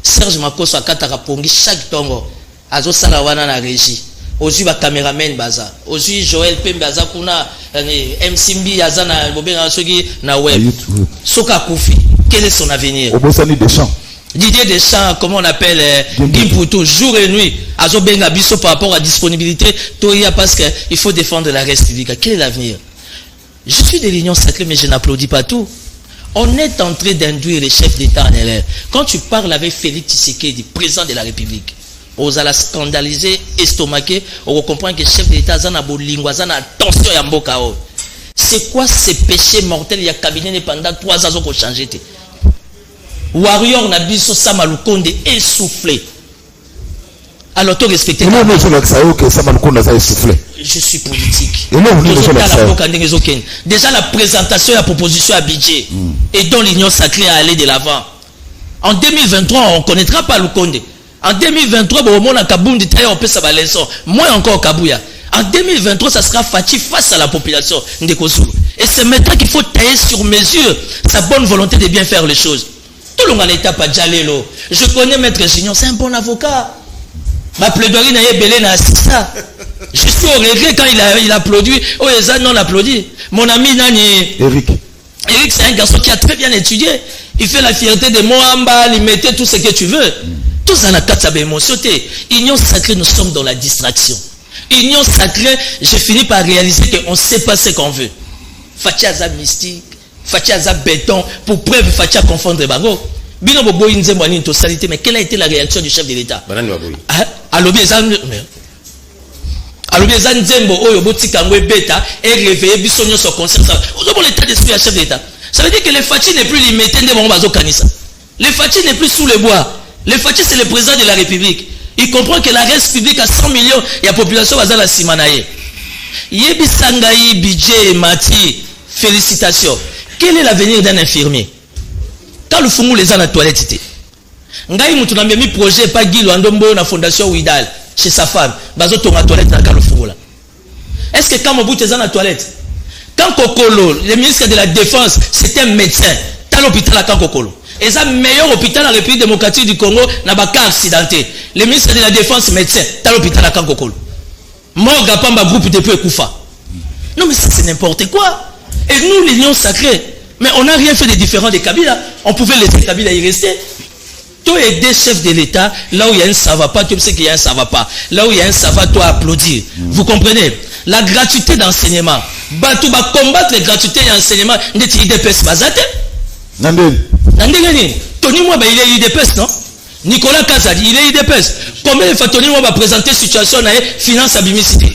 Serge Makoso akataka pongi chaque tongo azo sala wana na régie. Ozui ba cameraman baza. Ozui Joël Pembe baza kuna MC Mbi azana bobenga soki na web. Soka kufi. Quel est son avenir? Obosani Deschamps. Didier Deschamps, comment on appelle Gimpoutou, jour et nuit, azo benga biso par rapport à disponibilité, toya parce que il faut défendre la République. Quel est l'avenir? Je suis de l'Union sacrée mais je n'applaudis pas tout. On est en train d'induire les chefs d'État en erreur. Quand tu parles avec Félix Tshisekedi, président de la République, on allez scandaliser, estomaquer, on comprend que les chefs d'État ont bolingo, ont attention à mboka. C'est quoi ces péchés mortels? Il y a cabinet pendant 3 ans qu'on changé. Warrior n'a biso Samalukonde essoufflé. Alors tu respectes. Je suis politique. Déjà la présentation et la proposition à budget et dont l'Union sacrée à aller de l'avant. En 2023, on ne connaîtra pas Lukonde. En 2023, on peut savoir leçon. Moins encore Kabouya. En 2023, ça sera Fati face à la population de Kosovo. Et c'est maintenant qu'il faut tailler sur mesure sa bonne volonté de bien faire les choses. Tout le monde n'est pas Djalelo. Je connais Maître Gignon, c'est un bon avocat. Ma plaidoirie n'a pas n'a ça. Je suis au regret quand il applaudit. Oh, les non applaudi. Mon ami Nani. Eric, c'est un garçon qui a très bien étudié. Il fait la fierté de Moamba, il mettait tout ce que tu veux. Tout ça n'a pas de émotion. Union sacrée, nous sommes dans la distraction. Union sacrée, j'ai fini par réaliser qu'on ne sait pas ce qu'on veut. Fatiaza mystique, Fatiaza béton, pour preuve Fatia confondre Bango. Bino bobo inze mwani into salité, mais quelle a été la réaction du chef de l'État? Alobi ezan nzembo oyo botika ngwe beta et réveiller bisonyo sur concert ça. Vous avez l'état d'esprit à chef d'État. Ça veut dire que les Fati n'est plus limité de bon bazo kanisa. Les Fati n'est plus sous les bois. Les Fati c'est le président de la République. Il comprend que la République a 100 millions et la population va dans la simanaye. Yebi sangai budget mati félicitations. Quel est l'avenir d'un infirmier? Quand le fumou les a dans la toilette, ngai mutu na mi projet pas Guy Lwandombo na fondation Widal chez sa femme bazo tonga toilette na le fumou là. Est-ce que quand Mobutu est dans la toilette, quand Kokolo, le ministre de la Défense, c'était un médecin, dans l'hôpital à Kokolo, et c'est le meilleur hôpital dans la République démocratique du Congo n'a pas qu'à accidenté. Le ministre de la Défense médecin, dans l'hôpital à Kokolo. Morga Pamba groupe de peu Koufa. Non mais ça c'est n'importe quoi. Et nous l'Union sacrée, mais on n'a rien fait de différent des Kabila. On pouvait laisser Kabila y rester. Toi et des chefs de l'État, là où il y a un ça va pas, tu sais qu'il y a un ça va pas. Là où il y a un ça va, toi applaudir. Vous comprenez? La gratuité d'enseignement. Batou va combattre la gratuité d'enseignement. N'est-il IDPS Bazate? Nandel. Tony Mwaba il est IDPS, non? Nicolas Kazadi il est IDPS. Combien de fois Tony Mwaba présenter situation na finance abimicité?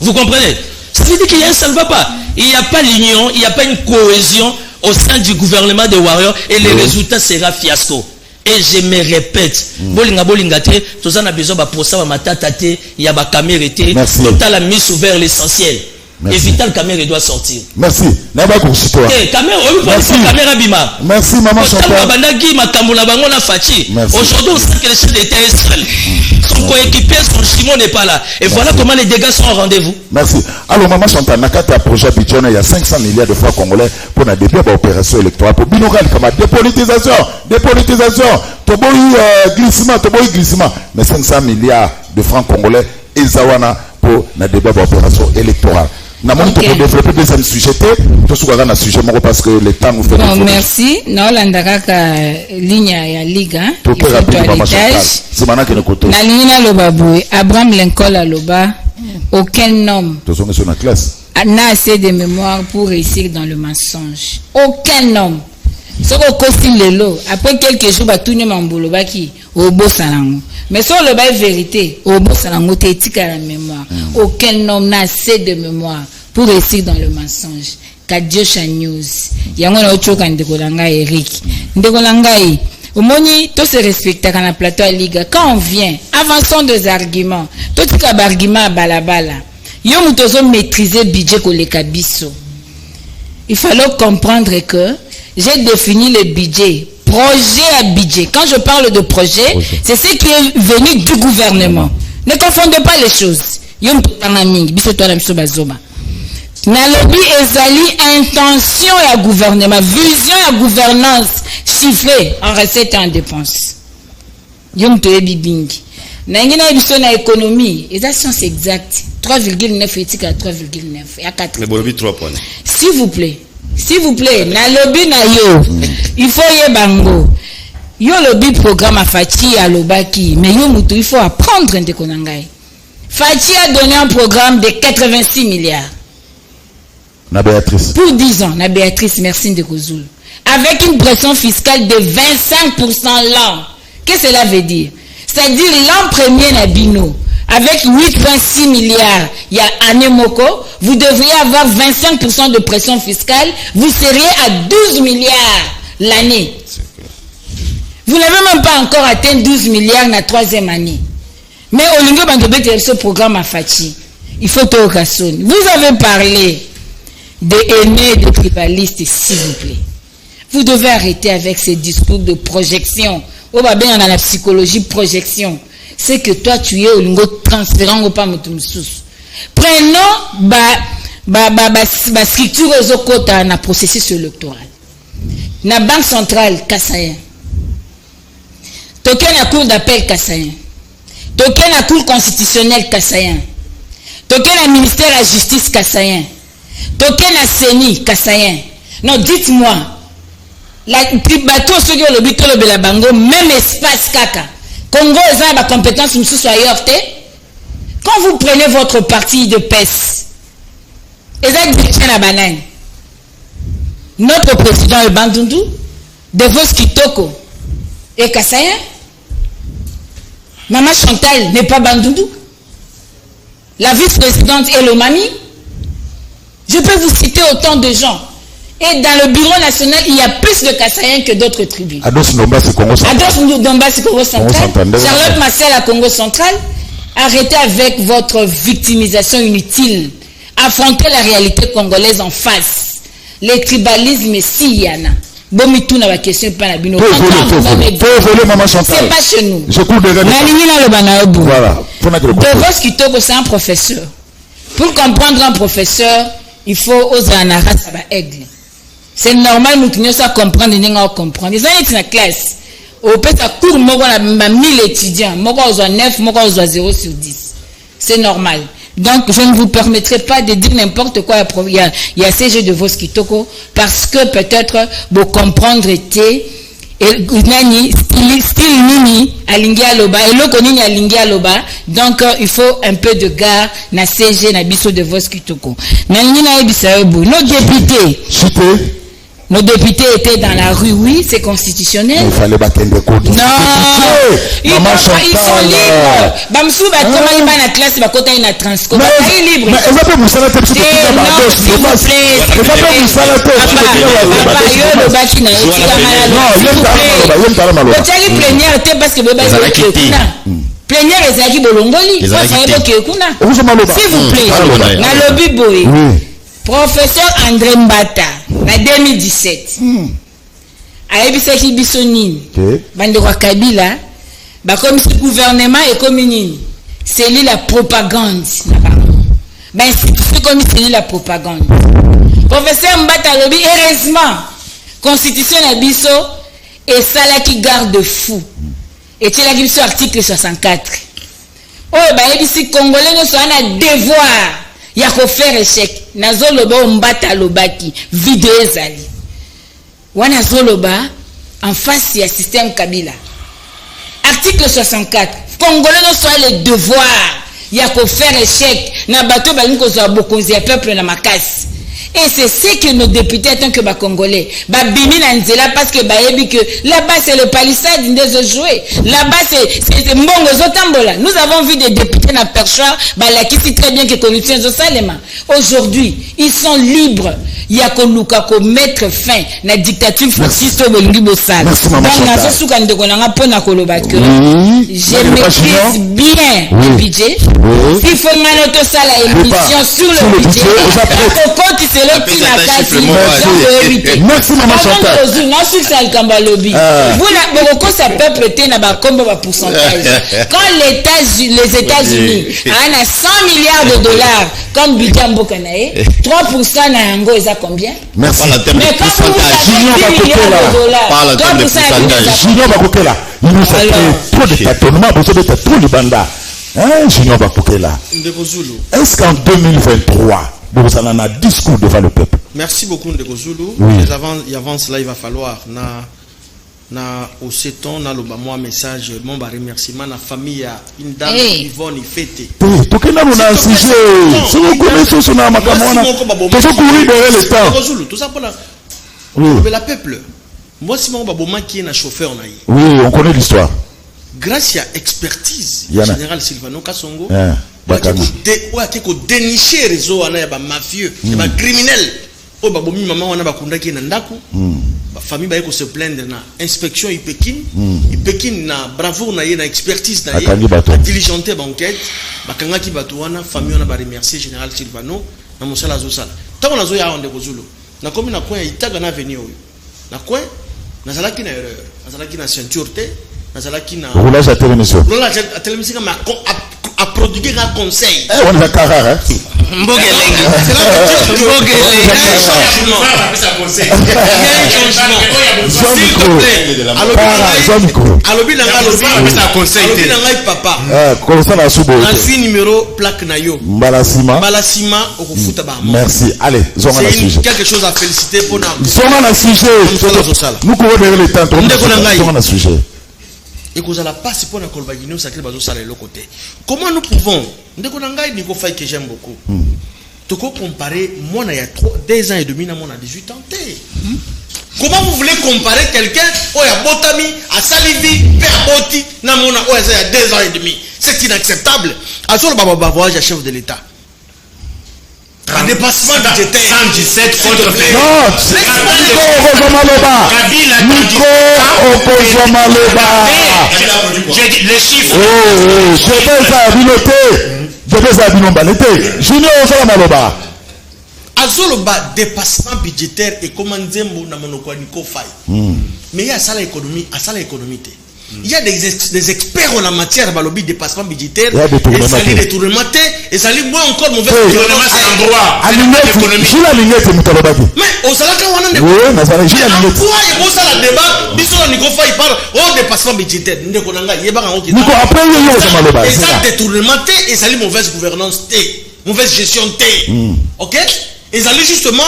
Vous comprenez? Ça veut dire qu'il y a un ça ne va pas. Il n'y a pas l'union, il n'y a pas une cohésion au sein du gouvernement de Warrior et le résultat sera fiasco. Et je me répète, bolinga bolingate, tout ça n'a besoin de procès à matatate, il y a ba caméra été, total la mise ouvert l'essentiel. Et Vital Caméra doit sortir. Merci. Naba Kouchito. Caméra Bima. Merci maman Chantal. Aujourd'hui on sait que le chef d'État est seul. Son coéquipier, son Simon n'est pas là. Et voilà comment les dégâts sont au rendez-vous. Merci. Alors maman Chantal, Nakata projet Bichona, il y a 500 milliards de francs congolais pour la début d'opération électorale. Pour Binogal, comme dépolitisation. Glissement. Mais 500 milliards de francs congolais et Zawana pour la débat d'opération électorale. Nous avons développé deuxième sujet, sujet parce que le temps nous fait. Bon, merci. Non, l'andaka ligne ya liga. Na ligne loba boy, Abraham Lincoln a loba, aucun homme n'a assez de mémoire pour réussir dans le mensonge. Aucun homme. Ce qu'on cosine le lot. Après quelques jours, bah tout le monde baki au beau salango. Mais sur le bail vérité, au beau salango t'étique à la mémoire. Aucun homme n'a assez de mémoire pour réussir dans le mensonge. Kadjosha News. Yango na ochoka ndekolanga Eric. Ndekolanga au moni, tout se respecte dans la plateau à Liga. Quand on vient, avançons des arguments. Tout ce qui est argument à balabala. Yo mutozo maîtriser budget koleka biso. Il fallait comprendre que j'ai défini le budget, projet à budget. Quand je parle de projet, c'est ce qui est venu du gouvernement. Ne confondez pas les choses. Yo mutanga mingi, biso to la biso bazoba. Nalobi ezali intention ya gouvernement, vision ya gouvernance chiffrée en recettes et en dépenses. Yo mtoyebi bingi. Na ngina biso na économie, eza science exacte. 3,9 éthique à 3,9 et à 4. Mais bolobi 3 points. S'il vous plaît, na lobby na yo, il faut y bango. Yo lobby programme à Fati à Lobaki, mais yo mutu il faut apprendre de konangai. Fati a donné un programme de 86 milliards. Na Béatrice. Pour 10 ans, na Béatrice, merci de Kozul. Avec une pression fiscale de 25% l'an. Qu'est-ce que cela veut dire? C'est-à-dire l'an premier na Bino. Avec 8,6 milliards, il y a Anemoko, vous devriez avoir 25% de pression fiscale, vous seriez à 12 milliards l'année. Vous n'avez même pas encore atteint 12 milliards la troisième année. Mais au niveau de ce programme à Fachi, il faut tout casser. Vous avez parlé des aînés, des tribalistes, s'il vous plaît. Vous devez arrêter avec ces discours de projection. On va bien dans la psychologie projection. C'est que toi tu es au niveau transférant ou pas mutumsus. Prenons ba structure aux quota na processus électoral. Na banque centrale Kassayen. Token na cour d'appel Kassayen. Token na cour constitutionnelle Kassayen. Token na ministère de la justice Kassayen. Token na CENI Kassayen. Non, dites-moi. La bateau ceux qui ont le but de la bango même espace kaka. Congo a la compétence ailleurs. Quand vous prenez votre parti de PES, notre président est Bandundu, Devos Kitoko et Kassayen. Maman Chantal n'est pas Bandundu. La vice-présidente est Lomami. Je peux vous citer autant de gens. Et dans le bureau national, il y a plus de Kassayen que d'autres tribus. Ados Ndombasi Congo Central. Charlotte Marcel à Congo Central. Arrêtez avec votre victimisation inutile. Affrontez la réalité congolaise en face. Les tribalismes, si y en a. Bomitou n'a pas question pas la bino. C'est pas chez nous. Je cours de voilà. Devos Kitoko, c'est un professeur. Pour comprendre un professeur, il faut oser en arrêter ça va aigle. C'est normal, nous ça comprendre, nous comprendre. Ils ont été dans la classe. Au peut ça court, moi, on a 1000 étudiants. Moi, on a 9, moi, on a 0 sur 10. C'est normal. Donc, je ne vous permettrai pas de dire n'importe quoi. Il y a ces jeux de Vos Kitoko, parce que peut-être, vous comprendre était, style nini, alingi aloba, et l'autre nini alingi aloba. Donc, il faut un peu de gare, na CG, na biso de Vos Kitoko. Nos députés étaient dans la rue, oui, c'est constitutionnel. Il fallait battre des codes. Non, ils sont libres. Bamsou va comment il va la classe, va côté une transco. Il est libre. Mais elle va pas vous saler tout ce que s'il vous plaît. Elle va pas vous saler tout ce que papa, yo le baki na yo plénière était parce que bébé plénière ezaki bolongoli. S'il vous plaît. Na lobby boy. Professeur André Mbata, en 2017, a ebisaki biso nini bandeko ya Kabila comme ce gouvernement est comme nini c'est lui la propagande c'est comme c'est lui la propagande. Professeur Mbata lobi heureusement constitution na biso esalaki garde-fou etelaki biso article 64 oyo bayebisi congolais nyonso ana devoir il y a qu'à faire échec. Nazoloba Mbata lobaki vidéo ezali. Wana zoloba en face il y a système Kabila. Article 64. Congolais non soit le devoir. Il y a qu'à faire échec. Na bato balingo za bokonzi ya peuple na makasi. Et c'est ce que nos députés, en tant que Congolais, bimi nanzela parce que bayebi que là-bas c'est le palissade de jouer. Là-bas c'est mbongo zotambola. Nous avons vu des députés na perchoir, qui sait très bien que corruption zosalema. Aujourd'hui, ils sont libres. Il y a qu'on mettre fin à la dictature fasciste au Bolingi Bossal. Donc nazo suka ndeko nanga pona koloba que je maîtrise bien le budget. S'il faut manoto sala émission sur le budget, au compte c'est le qui n'a qu'à merci maman Chantal. Non sur ça le kamba lobby. Vous la boko ça peut prêter na ba kombo ba pourcentage. Quand les États-Unis a 100 milliards de dollars comme budget mbokanae, 3% na yango eza combien? Merci. Mais quand vous avez 10 milliards de dollars, 3% Junior Bakokela, il nous a fait trop de tâtonnements, vous avez trop de bandas. Hein, Junior Bakokela. Est-ce qu'en 2023, vous avez un discours devant le peuple? Merci beaucoup, Ndeko Zulu. Oui. Mais avant cela, il va falloir au 7 ans, na loba moi message, mon remerciement na famille à une dame Yvonne Ifete. Tokena nous un sujet. Si vous connaissez son nom, makamona. Toujours courir derrière le temps. Tout ça pour la peuple. Moi, si mon baboma qui est un chauffeur naï. Oui, on connaît l'histoire. Grâce à expertise, général Sylvano Kasongo, on a déniché les réseaux à mafieux, à criminels. Oh babomi maman on a bakunda qui nandaku. Ba famille ba se plaindre na inspection Ipekin na bravoure na na expertise na diligenté banquette bakanga ki batu wana famille on a ba remercier général Silvano na mosala zosala tango nazo ya onde kozulu na komi na coin itaga na avenir oyo na coin na zalaki na erreur na zalaki na ceinture te na zalaki na roulage à télévision à télévision ma a produire un conseil on va carré merci allez c'est quelque chose à féliciter pour nous courons derrière le temps sujet. Et que vous n'allez pas si pour la colbagino sacré bazo salé le côté. Comment nous pouvons, que j'aime beaucoup, tu peux comparer moi il y a 2 ans et demi, moi à 18 ans. Comment vous voulez comparer quelqu'un qui a botami, à salivi, père boti, na mona il y a 2 ans et demi? C'est inacceptable. Alors le baba voyage à chef de l'État. Un dépassement budgétaire. 117 contre 20. Nico Okozomaloba. J'ai dit les chiffres. Je vais ça binoté. Junior Okozomaloba. Azoloba dépassement budgétaire et comment Nzembo na monoko Nico Fay. Mais il y a ça l'économie, il y a des experts en la matière de lobby dépassement budgétaire et ça les détournements et ça les moi encore mauvais gouvernement c'est un droit mais au salaire on a oui mais ça les pourquoi il faut ça le débat biso Nico Fay parle au dépassement budgétaire ndeko nanga yeba ngo Nico après et ça détournement et ça les mauvaise gouvernance mauvaise gestion OK. Et ça allait justement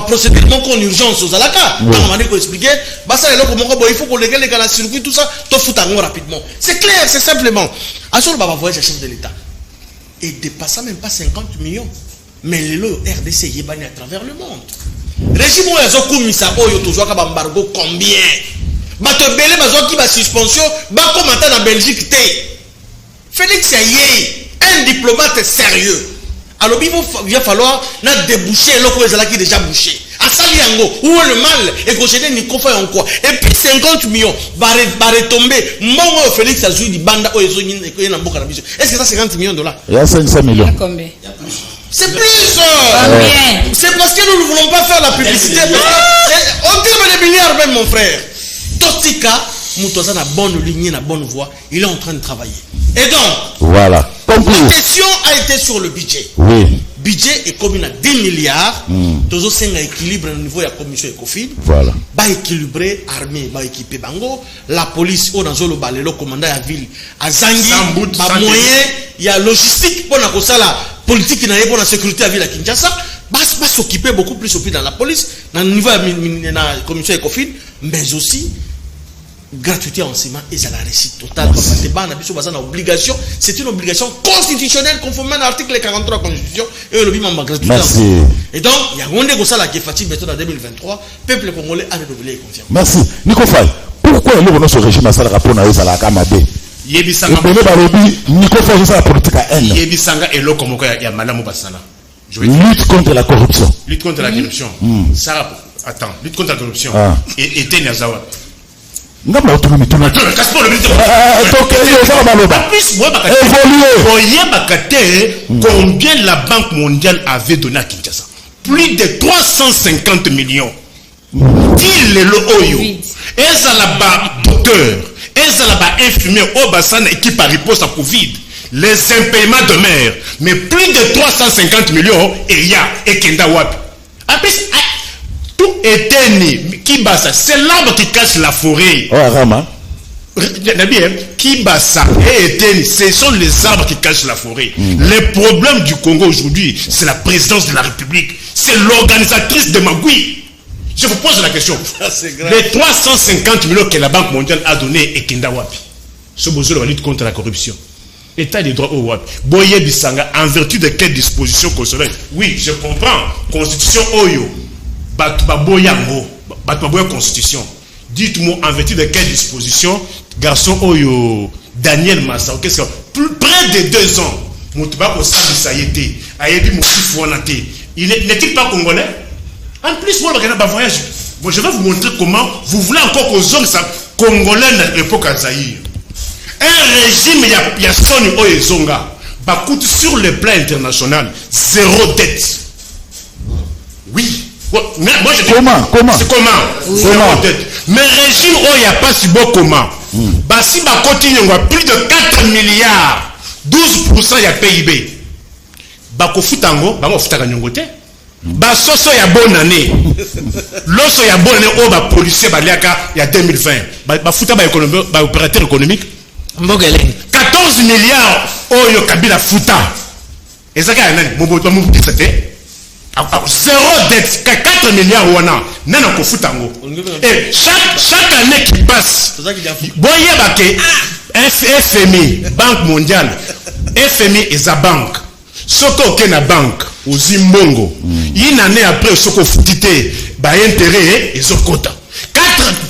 procéder en urgence aux alaka. On m'a dit qu'on expliquer. Il faut qu'on les gars circuit tout ça. Tout fout rapidement. C'est clair, c'est simplement. Assure le voyage à chef de l'État. Et dépassant même pas 50 millions. Mais le RDC est banni à travers le monde. Régime où ils ont commis ça, toujours qu'à embargo combien? Bato belé bazo qui va suspension, ba commenter dans Belgique té. Félix Aye, un diplomate sérieux. Alors il va falloir déboucher l'eau qui est déjà bouché. À Saliango, où est le mal? Et que je n'ai pas en quoi. Et puis 50 millions, va retomber. Mon Félix Azoui dit banda est-ce que ça 50 millions de dollars? Il y a 500 millions. Combien? C'est plus. Combien? C'est parce que nous ne voulons pas faire la publicité. On tire des milliards même mon frère. Totika, Moutosa na bonne ligne, na bonne voie. Il est en train de travailler. Et donc, voilà. La question a été sur le budget. Oui. Budget est comme à 10 milliards. Tous aussi un équilibre au niveau de la commission ECOFIN. Voilà. Ba équilibré, armée, ba équipé bango. La police, au dans le balai, le commandant à ville, à Zangi, ba moyen, il y a logistique pour la politique qui n'a pas la sécurité à ville à Kinshasa. Ba s'occuper beaucoup plus dans la police, dans le niveau de la commission ECOFIN, mais aussi gratuité enseignement et à la réussite totale. Obligation, c'est une obligation constitutionnelle conformément à l'article 43 de la Constitution et le bimamba gratuité. Merci. Et donc, il y a un dégoût qui est fatigué maintenant en 2023. Peuple congolais a renouvelé confiance. Merci. Nico Faye, pourquoi nous ce régime a ça le rapport à la Kamabé? Yebisanga. Nico Faye, c'est la politique à haine. Yebisanga et l'eau comme il y a Madame Bassana. Lutte contre la corruption. Lutte contre la corruption. Ça, attends, lutte contre la corruption. Et Tenazawa. Non, mais autonomie, tout le monde. Combien la Banque mondiale avait donné à Kinshasa? Plus de 350 millions. Qui le oyo? Est-ce là-bas docteur? Est-ce là-bas infirmier? Obasan équipe à riposte à Covid. Les impayements de mer. Mais plus de 350 millions et il y a Ekenda Wap. Après, tout est né. Kibasa, c'est l'arbre qui cache la forêt. Oh, Rama. Kibasa et Eteni, ce sont les arbres qui cachent la forêt. Le problème du Congo aujourd'hui, c'est la présidence de la République. C'est l'organisatrice de Magui. Je vous pose la question. Les 350 millions que la Banque mondiale a donné et Kenda Wapi. Ce besoin de la lutte contre la corruption. État des droits au Wapi. Boye Bissanga, en vertu de quelle disposition constitutionnelle? Oui, je comprends. Constitution Oyo. Batbaboyango. Batbaboya Constitution. Dites-moi en vertu de quelle disposition, garçon Oyo, Daniel Massa, qu'est-ce que près de 2 ans, Moutba Osabi Sayete, Ayebi Moussoufouanate, il n'est-il pas congolais? En plus, moi, voyage. Je vais vous montrer comment vous voulez encore qu'aux hommes congolais à l'époque à Zaïre. Un régime, il y a Sony Oyezonga, coûte sur le plan international, 0 dette. Oui. Moi, je dis, comment? C'est comment? Oui. Mais régime, il n'y a pas si beau comment. Si on continue, plus de 4 milliards, 12% il y a PIB. Bakofutango, Bamofutaka Nyongote. Basoso il y a bonne année. L'osso il y a bonne année, oh, ba policier, il y a 2020. Bafuta, opérateur économique. 14 milliards, oh, yo Kabila Futa. Et ça, c'est 0 dette, 4 milliards wana, nana kofutango. Et chaque année qui passe, boye bake, FMI, Banque mondiale, FMI et sa banque, soko okena banque, au Zimbongo, une année après, soko futite, ba intérêt et sokota.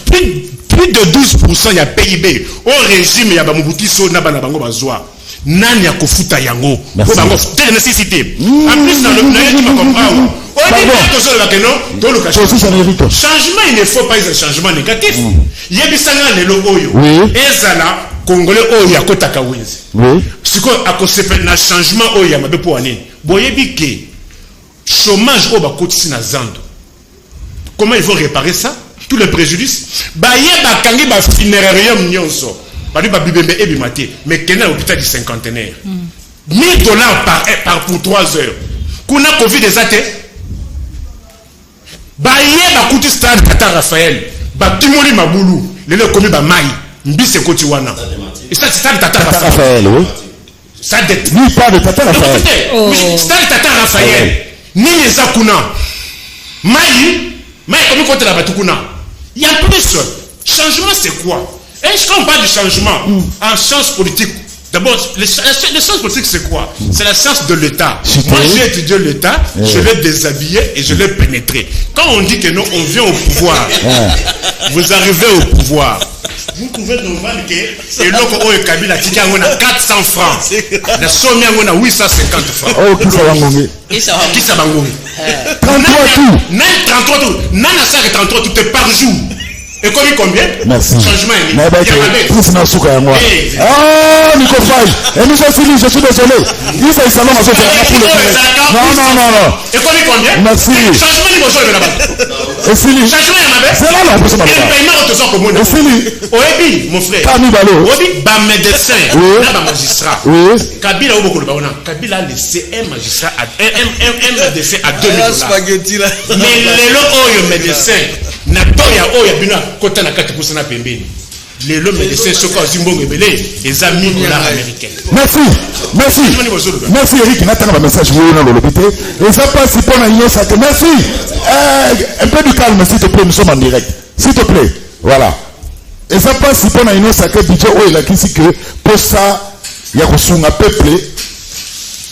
Plus de 12% il y a PIB, au régime, il y a Bamubuti so nabana bango bazwa. Nani a kofuta yango pour bango telle nécessité. En plus dans le qui va comprendre. Changement, il ne faut pas un changement négatif. Il y a des changements les oyo. Et ça là, congolais oyo a kota kawinzi. Ce qu'on a concepté na changement oyo mabe pour année. Boye bike chômage au ba koti na zando. Comment il faut réparer ça? Tous les préjudices. Ba yeba kangi ba funérarium nyonso. Mais qu'il y a l'hôpital du cinquantenaire. $1000 pour 3 heures. Qu'on a Covid des athées. Baye coûté stade Tata Raphaël. Timoli Maboulou. Les gens commis Bamaï. Mbise Kotiwana. Et ça, c'est stade Tata Raphaël. Oui. Ça dette. Lui parle de Tata Raphaël. Stade Tata Raphaël. Ni les Akuna. Maï comme contre la Batukuna. Il y a plus. Changement, c'est quoi? Et quand on parle du changement en sciences politiques, d'abord, les sciences politiques, c'est quoi? C'est la science de l'État. Moi, j'ai étudié l'État, je l'ai déshabillé et je l'ai pénétré. Quand on dit que nous, on vient au pouvoir, vous arrivez au pouvoir, vous pouvez nous vendre que et l'autre, on est Kabila, qui a 400 francs. La somme, on a 850 francs. Oh, qui ça va gommer? Qui ça va gommer? 33 tout. 33 tout. Nana, ça, 33 tout par jour. Et combien? Merci. Changement. Ah, Nico Faye. Et nous aussi, je suis désolé. Il fait salon à ce Non. Et combien? Merci. Changement niveau de là-bas. Et Fili. Changement là-bas. C'est là, non, c'est pas là. Et paiement au comme moi. Et Fili. Oebi, mon frère. Kamibalo. Oebi, ba médecin. Là, ba magistrat. Oui. Kabila au beaucoup de baona. Kabila a laissé un magistrat à un médecin à $2000. Mais les lots médecin. Natoya oya bino kota na 4% na pembeni. Les médecins sont au Zimbabwe les amis $1000 américains. Merci Eric, n'attends pas message vous dans le lobité. Et ça passe pour la ligne ça. Merci. Un peu de calme s'il te plaît, nous sommes en direct. S'il te plaît. Voilà. Et ça passe pour une sacré budget où il a dit que pour ça, il y a un peuple.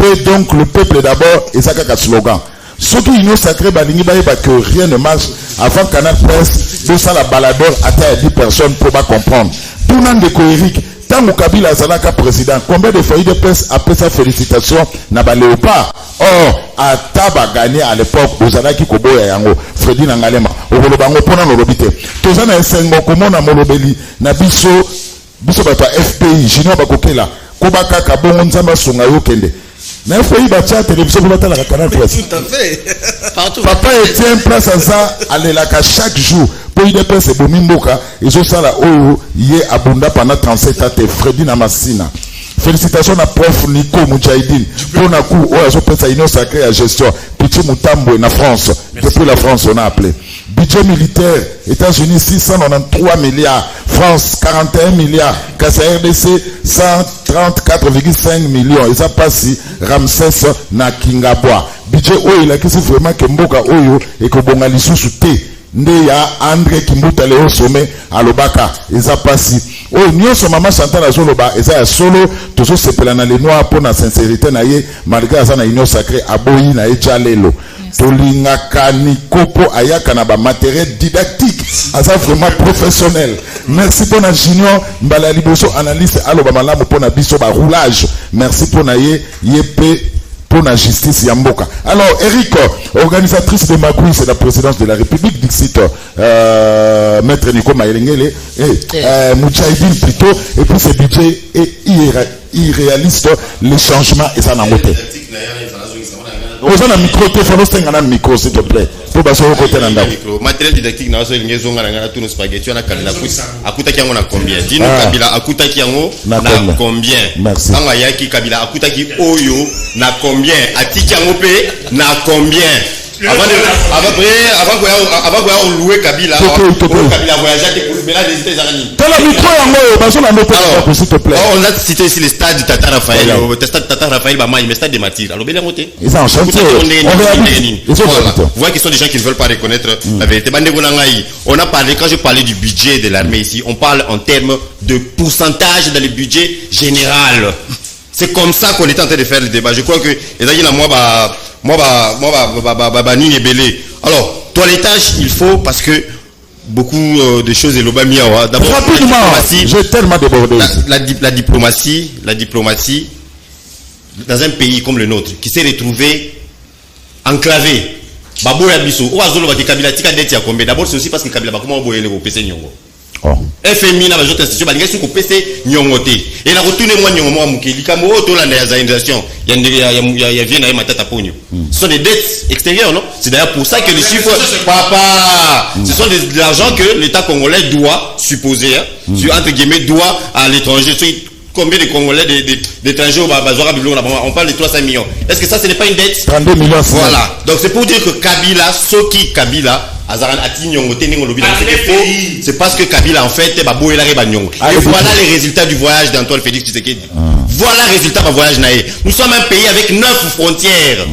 Et donc le peuple d'abord, et ça a un slogan. Ce qui est sacré, que rien ne marche avant Canal Presse, de ça la baladeur atteint 10 personnes pour pas comprendre. Tout le monde est Eric. Tant que Kabila Zalaka président, combien de foyers de presse après sa félicitation n'a pas léopard? Or, à Taba gagné à l'époque, aux Zalaki Koboya Yango, Freddy Nangalema, au Bolobango, Pona Norobite. Tous en un sengo, comment na Molobeli, na biso bata FPI, Junior Bakokela, Kobaka Kabon, Nzamba Songayo Kende. Na FPI batia télévision pour la Canal Presse. Tout à fait. Partout. Papa était en place à ça, allez là chaque jour. Pour y dépenser pour Mimboka, ils ont ça là où il est abondant pendant 37 ans, Freddy Namassina. Félicitations à prof Nico Moudjahidine. Pour un coup, ils ont pensé à une sacrée à gestion. Petit Moutambo en France. Depuis la France, on a appelé. Budget militaire, États-Unis 693 milliards. France 41 milliards. Kassa RDC 134,5 millions. Et ça passe si Ramsès na Kingabwa. Budget Oyo, il a dit vraiment que Mboka Oyo et que Bongali sous-souté. Ndeya André Kimbuta Léo Sommet à Lobaka. Et ça passe si. Oh, nous sommes maman Chantal à Zoloba, et ça solo, toujours c'est pelana les noirs pour la sincérité, naïe, malgré ça, na union sacrée, aboyi, naïe, jalelo. Tolinga kani kopo ayaka na ba matériel didactique, ça vraiment professionnel. Merci pour la junior, mbala liboso analyste, alo ba malamu pour la biso ba roulage. Merci pour naïe, yepé. Pour la justice Yamboka. Alors, Eric, organisatrice de Makoui, c'est la présidence de la République, Dixit, Maître Nico Maïlengele, et Moudjahidine plutôt, et puis ce budget est irréaliste, les changements, et ça n'a pas été. Vous avez un micro, il faut un micro, s'il te plaît. Pour passer au côté d'un matériel didactique, nous avons tous nos spaghettis, on a calé la pousse. Akuta qui a combien? Dis-nous, Kabila, Akuta qui a combien? Merci. Angayaki, Kabila, Akuta qui Oyo, n'a combien? Atiki a n'a combien? Avant qu'on louer Kabila, Kabila voyageait pour mais là les États-Unis. T'as le micro en s'il te plaît. On a cité ici le stade du Tata Raphaël, le stade Tata Raphaël, le stade de Mathilde. Alors, bien monté. Ils ont chanté. Vous voyez qu'ils sont des gens qui ne veulent pas reconnaître la vérité. On a parlé, quand je parlais du budget de l'armée ici, on parle en termes de pourcentage dans le budget général. C'est comme ça qu'on est en train de faire le débat. Je crois que alors, toilettage, il faut parce que beaucoup de choses et l'obami. D'abord, rapidement, j'ai tellement débordé. La diplomatie, dans un pays comme le nôtre, qui s'est retrouvé enclavé. D'abord, c'est aussi parce que Kabila FMI na bajote institution ba ngesi ko pese nyongote et la retourner moi nyongo mukeli kamo to la ndayazalisation ya vient na matata ponyo. Ce sont des dettes extérieures, non? C'est d'ailleurs pour ça que les chiffres papa, ce sont de l'argent que l'État congolais doit supposer entre guillemets doit à l'étranger. Combien de Congolais d'étrangers on parle de 300 millions. Est-ce que ça ce n'est pas une dette? 32 millions. Voilà. Donc c'est pour dire que Kabila, Soki Kabila c'est parce que Kabila en fait et voilà les résultats du voyage d'Antoine Félix Tshisekedi. Voilà les résultats du voyage naïe. Nous sommes un pays avec 9 frontières.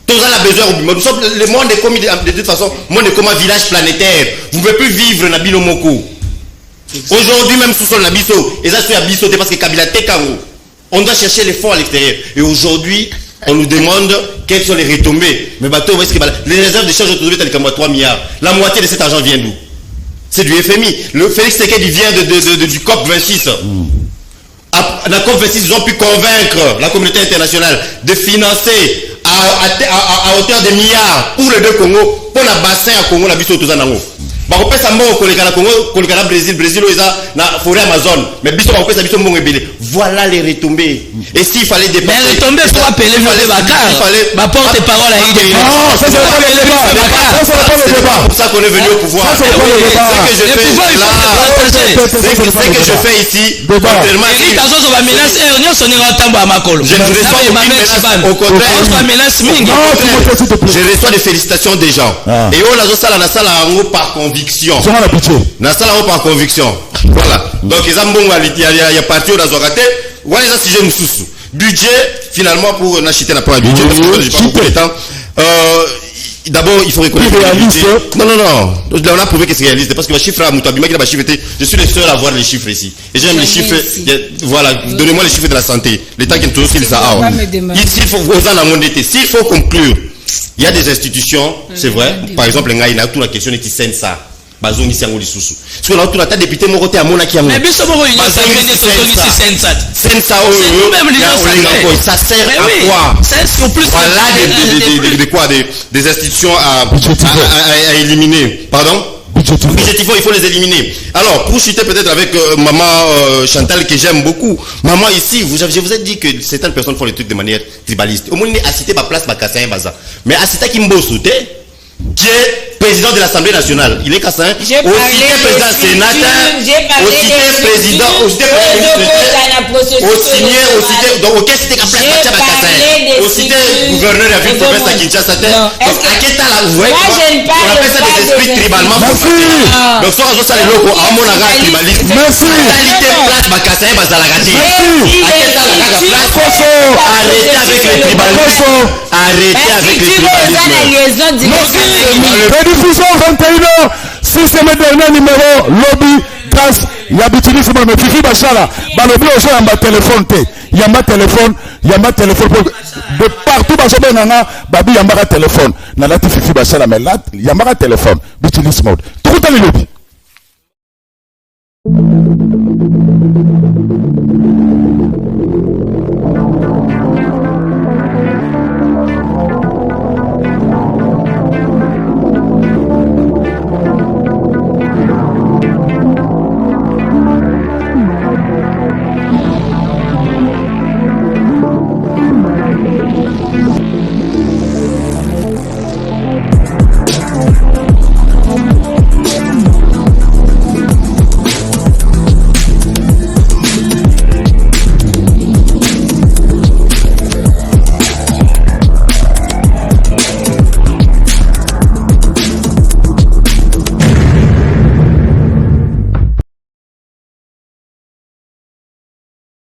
Tous a besoin. Nous sommes le monde est comme de toute façon, monde est comme un village planétaire. Vous ne pouvez plus vivre na Bilomoko. Aujourd'hui même sous sol Nabiso, et ça c'est Abiso parce que Kabila Tekango. On doit chercher les fonds à l'extérieur. Et aujourd'hui, on nous demande quelles sont les retombées. Mais bateau, où est-ce que les réserves de change autour de 3 milliards. La moitié de cet argent vient d'où? C'est du FMI. Le Félix Tshisekedi vient du COP 26. À la COP 26, ils ont pu convaincre la communauté internationale de financer à hauteur de milliards pour les deux Congo, pour la bassin à Congo, la biso tout ça. Brésil na forêt Amazon mais voilà les retombées et s'il fallait dépasser mais les retombées faut appeler ma porte-parole à IDP. Non, ça c'est pas le débat. C'est pour ça qu'on est venu au pouvoir. Ce que je fais ici je ne au contraire je reçois des félicitations des gens et on a ça par conviction. Par conviction. Voilà. Donc, il y a parti au Razorate. Voilà, si j'ai une sous. Budget, finalement, pour n'acheter n'a pas un budget, parce que je n'ai pas beaucoup de temps. d'abord, il faut reconnaître. Réaliste. Non. Là, on a prouvé que c'est réaliste. Parce que le chiffre à Moutabima, qui a chiffre était. Je suis le seul à voir les chiffres ici. Et j'aime les chiffres. Voilà, donnez-moi les chiffres de la santé. L'État qui est aussi ça. S'il faut conclure, il y a des institutions, c'est vrai. Par exemple, il y a toute la question qui sent ça. Bazongi siango lisusu. Parce que là, tout la député mon côté à mon aki. Mais bien sûr, ça sert à quoi? Voilà des institutions à éliminer. Pardon? Budgétivement, il faut les éliminer. Alors, pour chuter peut-être avec maman Chantal que j'aime beaucoup. Maman ici, je vous ai dit que certaines personnes font les trucs de manière tribaliste. Au moins, il est assisté par place, par Kassaïn Baza. Mais assisté qui m'a sauté, qui est président de l'Assemblée nationale. Il est Kassaïn. Aussi président sénateur, aussi président, aussi donc auquel c'était qu'à place Kassaïn. Aussi gouverneur de la ville de province à Kinshasa. Donc, à quel temps là, vous voyez, on appelle ça des esprits tribalement. Donc, ça, ça, les locaux, à mon avis, tribaliste. Merci. Totalité place, Kassaïn, Bazalagati. À quel temps la place, arrêtez avec les tribalismes. Arrêtez avec les tribalismes. Rediffusion 21h, 6 semaines dernier numéro, lobby, grâce, il y a Bitilis, mais Fifi Bachara, lobby au jeu, il y a ma téléphone, de partout, Babi, il y a ma téléphone, Nalati Fifi Bachara, mais là, il y a ma téléphone, Bitilis mode, tout le lobby.